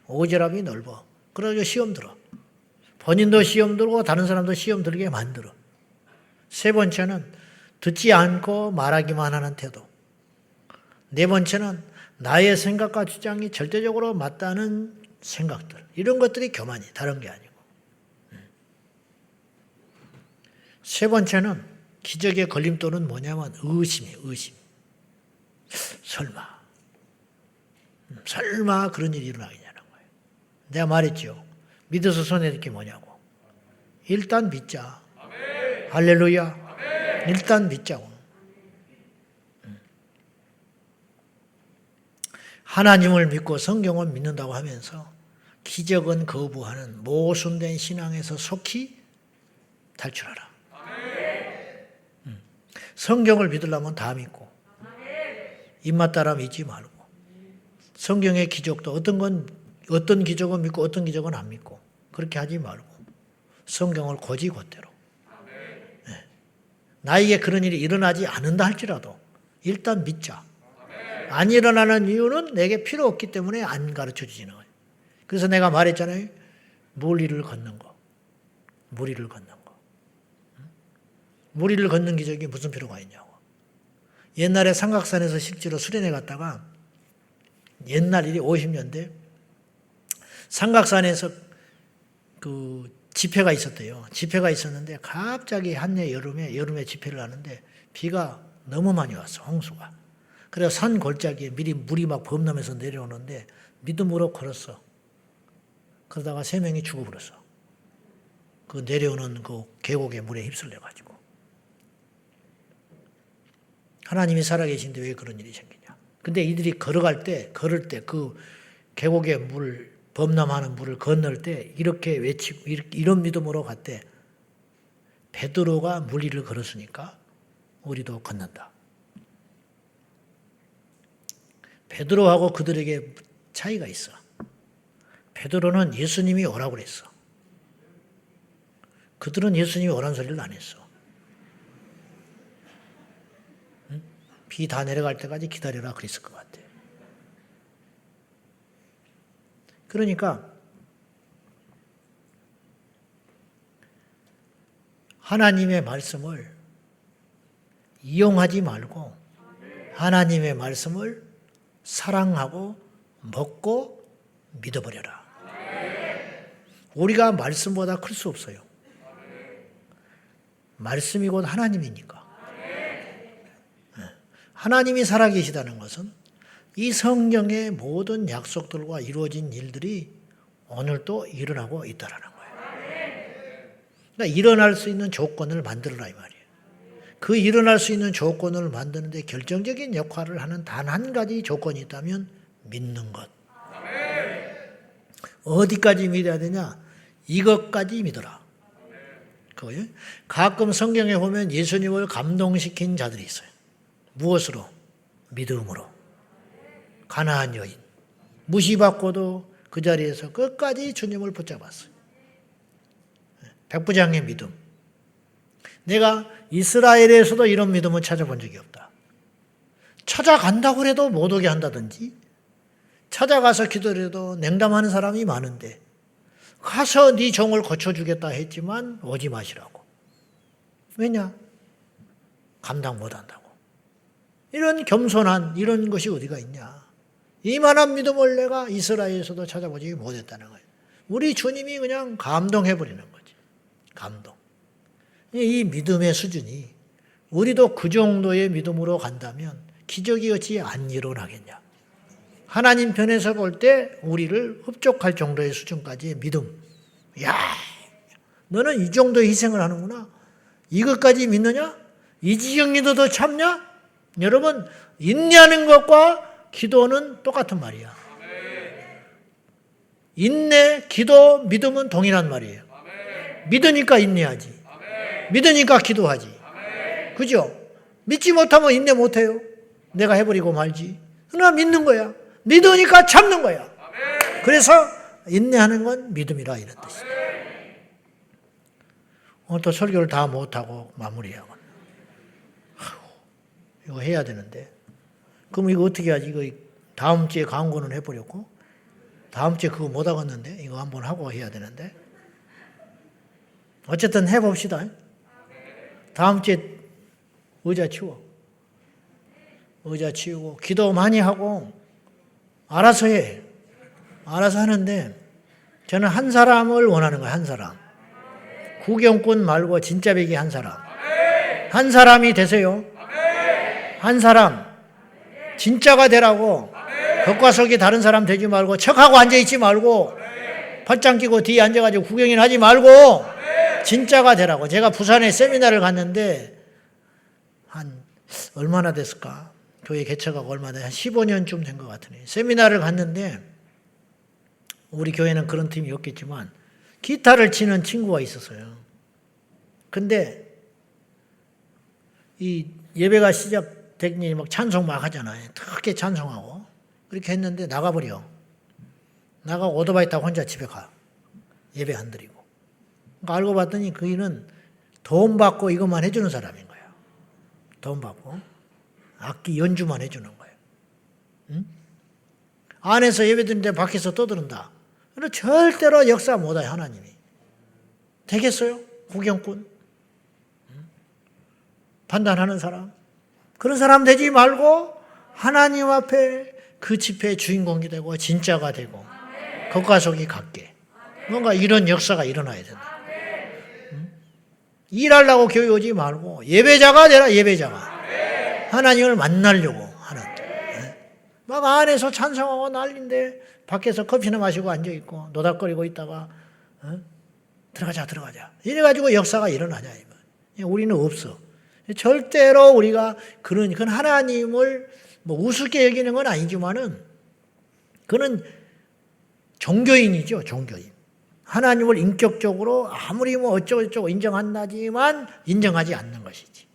[SPEAKER 1] 오지랖이 넓어. 그래서 시험 들어. 본인도 시험 들고 다른 사람도 시험 들게 만들어. 세 번째는 듣지 않고 말하기만 하는 태도. 네 번째는 나의 생각과 주장이 절대적으로 맞다는 생각들. 이런 것들이 교만이 다른 게 아니고. 세 번째는 기적의 걸림돌은 뭐냐면 의심이에요. 의심. 설마 그런 일이 일어나겠냐는 거예요. 내가 말했죠. 믿어서 손해낼 게 뭐냐고. 일단 믿자. 아멘. 할렐루야. 아멘. 일단 믿자고. 하나님을 믿고 성경을 믿는다고 하면서 기적은 거부하는 모순된 신앙에서 속히 탈출하라. 성경을 믿으려면 다 믿고 입맛 따라 믿지 말고 성경의 기적도 어떤 기적은 믿고 어떤 기적은 안 믿고 그렇게 하지 말고 성경을 곧이곧대로 네. 나에게 그런 일이 일어나지 않는다 할지라도 일단 믿자. 안 일어나는 이유는 내게 필요 없기 때문에 안 가르쳐 주시는 거예요. 그래서 내가 말했잖아요. 무리를 걷는 거. 무리를 걷는 기적이 무슨 필요가 있냐고. 옛날에 삼각산에서 실제로 수련회 갔다가 옛날 일이 50년대 삼각산에서 그 집회가 있었대요. 집회가 있었는데 갑자기 한해 여름에 집회를 하는데 비가 너무 많이 왔어. 홍수가. 그래서 산 골짜기에 미리 물이 막 범람해서 내려오는데 믿음으로 걸었어. 그러다가 3명이 죽어버렸어. 그 내려오는 그 계곡의 물에 휩쓸려가지고. 하나님이 살아계신데 왜 그런 일이 생기냐. 근데 이들이 걸을 때 그 계곡의 물, 범람하는 물을 건널 때 이렇게 외치고 이런 믿음으로 갔대. 베드로가 물 위를 걸었으니까 우리도 건넌다. 베드로하고 그들에게 차이가 있어. 베드로는 예수님이 오라고 그랬어. 그들은 예수님이 오라는 소리를 안 했어. 응? 비 다 내려갈 때까지 기다려라 그랬을 것 같아. 그러니까 하나님의 말씀을 이용하지 말고 하나님의 말씀을 사랑하고 먹고 믿어버려라. 우리가 말씀보다 클 수 없어요. 말씀이 곧 하나님이니까. 하나님이 살아계시다는 것은 이 성경의 모든 약속들과 이루어진 일들이 오늘도 일어나고 있다는 거예요. 그러니까 일어날 수 있는 조건을 만들어라 이 말이에요. 그 일어날 수 있는 조건을 만드는데 결정적인 역할을 하는 단 한 가지 조건이 있다면 믿는 것. 어디까지 믿어야 되냐? 이것까지 믿어라. 그거예요. 가끔 성경에 보면 예수님을 감동시킨 자들이 있어요. 무엇으로? 믿음으로. 가나안 여인. 무시받고도 그 자리에서 끝까지 주님을 붙잡았어요. 백부장의 믿음. 내가 이스라엘에서도 이런 믿음을 찾아본 적이 없다. 찾아간다고 해도 못 오게 한다든지 찾아가서 기도해도 냉담하는 사람이 많은데 가서 네 종을 고쳐주겠다 했지만 오지 마시라고. 왜냐? 감당 못한다고. 이런 겸손한 이런 것이 어디가 있냐. 이만한 믿음을 내가 이스라엘에서도 찾아보지 못했다는 거예요. 우리 주님이 그냥 감동해버리는 거지. 감동. 이 믿음의 수준이 우리도 그 정도의 믿음으로 간다면 기적이 어찌 안 일어나겠냐. 하나님 편에서 볼 때 우리를 흡족할 정도의 수준까지의 믿음. 야, 너는 이 정도의 희생을 하는구나. 이것까지 믿느냐? 이 지경 믿어도 참냐? 여러분, 인내하는 것과 기도는 똑같은 말이야. 인내, 기도, 믿음은 동일한 말이에요. 믿으니까 인내하지. 믿으니까 기도하지. 그죠? 믿지 못하면 인내 못해요. 내가 해버리고 말지. 그러나 믿는 거야. 믿으니까 참는 거야. 그래서 인내하는 건 믿음이라 이런 뜻이다. 오늘 또 설교를 다 못하고 마무리하고. 이거 해야 되는데. 그럼 이거 어떻게 하지? 이거 다음 주에 광고는 해버렸고, 다음 주에 그거 못 하겠는데, 이거 한번 하고 해야 되는데. 어쨌든 해봅시다. 다음 주에 의자 치워. 의자 치우고, 기도 많이 하고, 알아서 해. 알아서 하는데, 저는 한 사람을 원하는 거예요, 한 사람. 구경꾼 말고 진짜 배기 한 사람. 한 사람이 되세요. 한 사람. 진짜가 되라고. 겉과 속이 다른 사람 되지 말고, 척하고 앉아있지 말고, 팔짱 끼고 뒤에 앉아가지고 구경이나 하지 말고, 진짜가 되라고. 제가 부산에 세미나를 갔는데, 한, 얼마나 됐을까? 교회 개척하고 얼마나, 한 15년쯤 된 것 같으네. 세미나를 갔는데, 우리 교회는 그런 팀이 없겠지만, 기타를 치는 친구가 있었어요. 근데, 이 예배가 시작되니 막 찬송 막 하잖아요. 크게 찬송하고. 그렇게 했는데 나가버려. 나가고 오토바이 타고 혼자 집에 가. 예배 안 드리고. 그러니까 알고 봤더니 그이는 돈 받고 이것만 해주는 사람인 거예요. 돈 받고. 악기 연주만 해주는 거예요. 응? 안에서 예배 드리는데 밖에서 떠드는다. 그런데 절대로 역사 못해 하나님이. 되겠어요? 구경꾼? 응? 판단하는 사람? 그런 사람 되지 말고 하나님 앞에 그 집회의 주인공이 되고 진짜가 되고 겉과 속이 같게 뭔가 이런 역사가 일어나야 된다. 응? 일하려고 교회 오지 말고 예배자가 되라. 예배자가 하나님을 만나려고 하는. 막 안에서 찬송하고 난리인데 밖에서 커피나 마시고 앉아있고 노닥거리고 있다가 들어가자 이래가지고 역사가 일어나냐. 우리는 없어. 절대로 우리가 그런 하나님을 뭐 우습게 여기는 건 아니지만은 그는 종교인이죠. 종교인. 하나님을 인격적으로 아무리 뭐 어쩌고저쩌고 인정한다지만 인정하지 않는 것이지.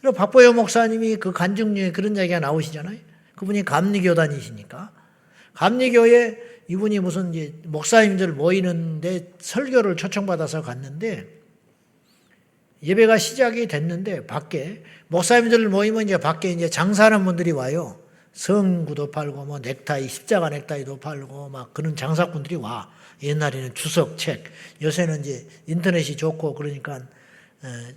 [SPEAKER 1] 그리고 박보여 목사님이 그 간증류에 그런 이야기가 나오시잖아요. 그분이 감리교단이시니까. 감리교에 이분이 무슨 이제 목사님들 모이는데 설교를 초청받아서 갔는데 예배가 시작이 됐는데 밖에 목사님들 모이면 이제 밖에 이제 장사하는 분들이 와요. 성구도 팔고 뭐 넥타이, 십자가 넥타이도 팔고 막 그런 장사꾼들이 와. 옛날에는 주석책, 요새는 이제 인터넷이 좋고 그러니까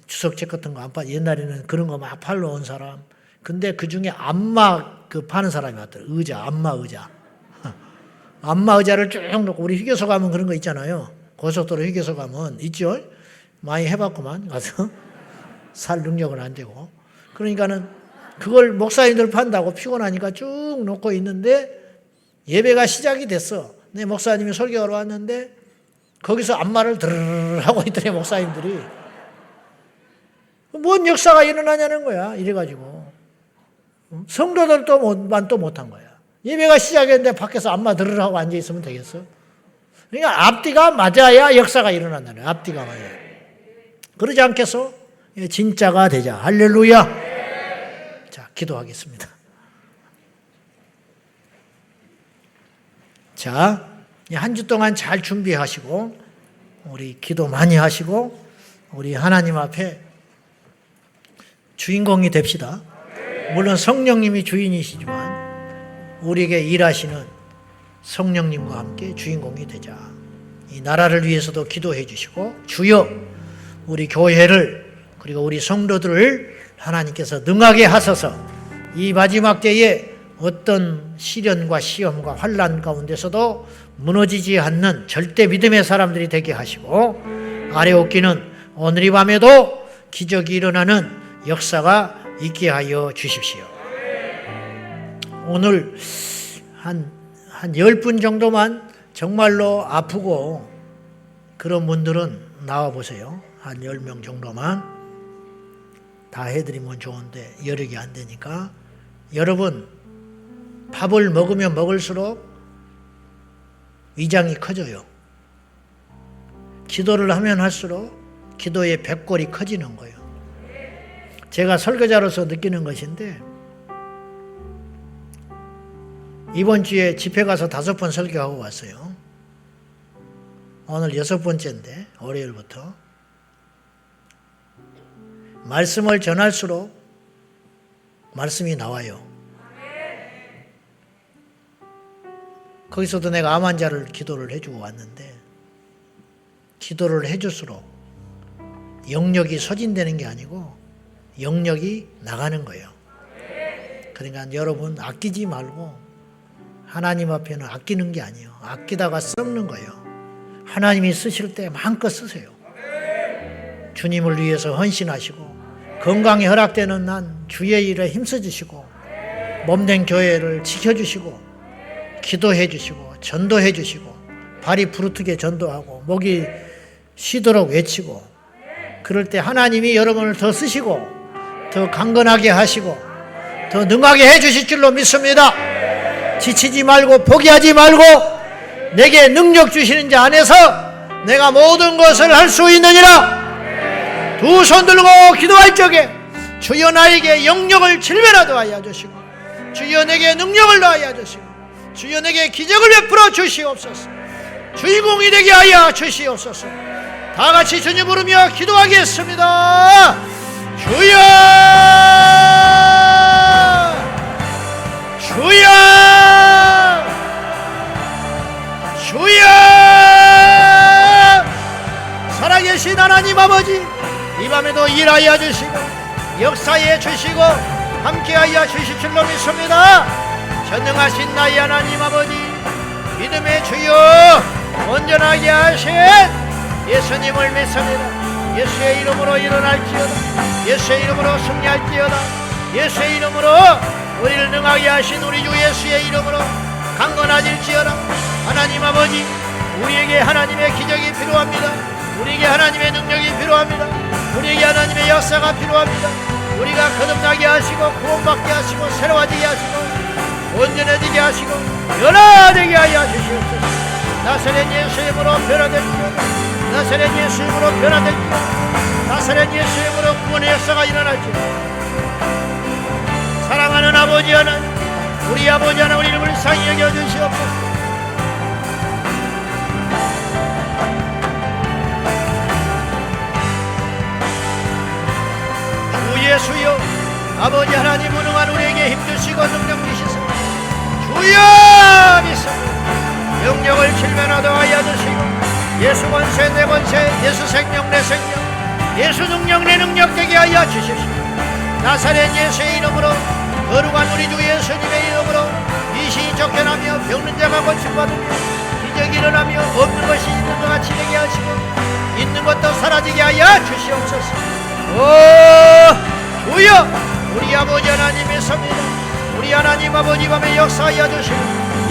[SPEAKER 1] 주석책 같은 거 안 팔. 옛날에는 그런 거 막 팔러 온 사람. 근데 그 중에 안마 그 파는 사람이 왔더라고요. 의자, 안마 의자. 안마 의자를 쭉 놓고 우리 휴게소 가면 그런 거 있잖아요. 고속도로 휴게소 가면 있죠. 많이 해봤구만 가서 살 능력은 안 되고. 그러니까는 그걸 목사님들 판다고 피곤하니까 쭉 놓고 있는데 예배가 시작이 됐어. 내 목사님이 설교하러 왔는데 거기서 안마를 드르르 하고 있더래 목사님들이. 뭔 역사가 일어나냐는 거야. 이래가지고 성도들만 또 못한 거야. 예배가 시작했는데 밖에서 안마 드르르 하고 앉아있으면 되겠어? 그러니까 앞뒤가 맞아야 역사가 일어난다는 거야. 앞뒤가 맞아야. 그러지 않겠어? 진짜가 되자. 할렐루야. 자, 기도하겠습니다. 자, 한 주 동안 잘 준비하시고 우리 기도 많이 하시고 우리 하나님 앞에 주인공이 됩시다. 물론 성령님이 주인이시지만 우리에게 일하시는 성령님과 함께 주인공이 되자. 이 나라를 위해서도 기도해 주시고 주여 우리 교회를 그리고 우리 성도들을 하나님께서 능하게 하소서. 이 마지막 때에 어떤 시련과 시험과 환난 가운데서도 무너지지 않는 절대 믿음의 사람들이 되게 하시고 아래 옷기는 오늘 이 밤에도 기적이 일어나는 역사가 있게 하여 주십시오. 오늘 한 10분 정도만 정말로 아프고 그런 분들은 나와 보세요. 한 10명 정도만. 다 해드리면 좋은데 여력이 안 되니까 여러분 밥을 먹으면 먹을수록 위장이 커져요. 기도를 하면 할수록 기도의 벽골이 커지는 거예요. 제가 설교자로서 느끼는 것인데 이번 주에 집회 가서 5번 설교하고 왔어요. 오늘 6번째인데 월요일부터 말씀을 전할수록 말씀이 나와요. 거기서도 내가 암 환자를 기도를 해주고 왔는데 기도를 해줄수록 영역이 소진되는 게 아니고 영역이 나가는 거예요. 그러니까 여러분 아끼지 말고 하나님 앞에는 아끼는 게 아니에요. 아끼다가 썩는 거예요. 하나님이 쓰실 때 마음껏 쓰세요. 주님을 위해서 헌신하시고 건강이 허락되는 한 주의 일에 힘써주시고 몸된 교회를 지켜주시고 기도해 주시고 전도해 주시고 발이 부르트게 전도하고 목이 쉬도록 외치고 그럴 때 하나님이 여러분을 더 쓰시고 더 강건하게 하시고 더 능하게 해 주실 줄로 믿습니다. 지치지 말고 포기하지 말고 내게 능력 주시는 자 안에서 내가 모든 것을 할 수 있느니라. 두 손 들고 기도할 적에 주여 나에게 영역을 질면하도 하여 주시고 주여 내게 능력을 더하여 주시고 주여 내게 기적을 베풀어 주시옵소서. 주인공이 되게 하여 주시옵소서. 다 같이 주님 부르며 기도하겠습니다. 주여 주여 주여 살아계신 하나님 아버지 이 밤에도 일하여 주시고 역사해 주시고 함께하여 주실 줄로 믿습니다. 전능하신 나의 하나님 아버지 믿음의 주여 온전하게 하신 예수님을 믿습니다. 예수의 이름으로 일어날지어다. 예수의 이름으로 승리할지어다. 예수의 이름으로 우리를 능하게 하신 우리 주 예수의 이름으로 강건하질지어다. 하나님 아버지 우리에게 하나님의 기적이 필요합니다. 우리에게 하나님의 능력이 필요합니다. 우리에게 하나님의 역사가 필요합니다. 우리가 거듭나게 하시고 구원받게 하시고 새로워지게 하시고 온전해지게 하시고 변화되게 하여 주시옵소서. 나사렛 예수 이름으로 변화될지어다. 나사렛 예수 이름으로 변화될지어다. 나사렛 예수 이름으로 구원의 역사가 일어날지어다. 사랑하는 아버지 하나님 우리 아버지 하나님 우리 이름을 상히 여겨주시옵소서. 예수여 아버지 하나님 무능한 우리에게 힘주시고 능력 주시소. 주여 믿습니다. 영역을 질면하도록 하여 주시고 예수 권세 내 권세 예수 생명 내 생명 예수 능력 내 능력 되게 하여 주십시오. 나사렛 예수의 이름으로 거룩한 우리 주 예수님의 이름으로 이신이 쫓겨나며 병든 자가 고침받으며 기적이 일어나며 없는 것이 있는 것 같이 되게 하시고 있는 것도 사라지게 하여 주시옵소서. 오 주여 우리 아버지 하나님 믿습니다. 우리 하나님 아버지 이 밤에 역사하여 주시고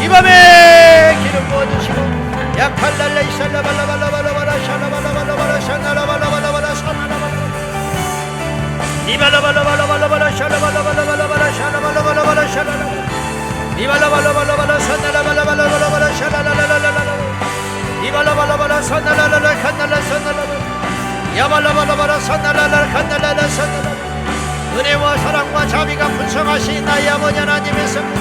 [SPEAKER 1] 이 밤에 기름 부어주시고 약할랄라 이살라발라발라발라발라 샬라발라발라발라 샬라발라발라발라 샬라발라발라 이발라발라발라발라발라 샬라발라발라발라 샬라발라발라발라 샬라발라 이발라발라발라발라 산나라발라발라발라 샬라라라라라라 이발라발라발라 산나라라라 칸날라 산나라라 야발라발라발라 산나라라 칸날라라 산나라라 은혜와 사랑과 자비가 풍성하신 나의 아버지 하나님 믿습니다.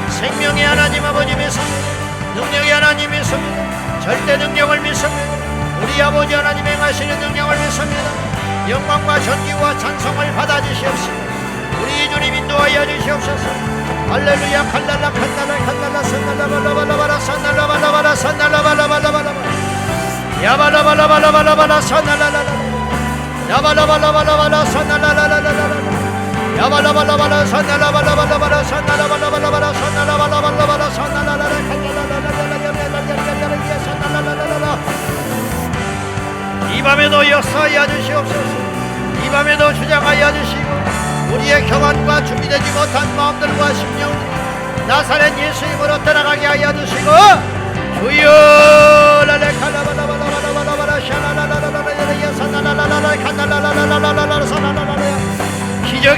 [SPEAKER 1] 생명의 하나님 아버지 믿습니다. 능력의 하나님 믿습니다. 절대 능력을 믿습니다. 우리 아버지 하나님 행하시는 능력을 믿습니다. 영광과 존귀와 찬송을 받아주시옵시고 우리 주님 인도하여 주시옵소서. 할렐루야 칼랄라 칸날라 칸날라 산날라발라발라바라 산날라발라바라 산날라발라발라바라 야발라발라발라발라바라 산날라라라 야발라발라발라발라 산날라라라라라 야발라발라발라 산날라발라발라바라 산날라발라발라바라 산날라발라발라바라 산날라라라 산날라라라라라라라라라라라라라라 이 밤에도 역사하여 주시옵소서. 이 밤에도 주장하여 주시고 우리의 경험과 준비되지 못한 마음들과 심령 나사렛 예수 이름으로 떠나가게 하여 주시고 주여 라레칼라발라발라발라발라 샤라라라라라라 산날라라라라 칸날라라라라라라 산날라라라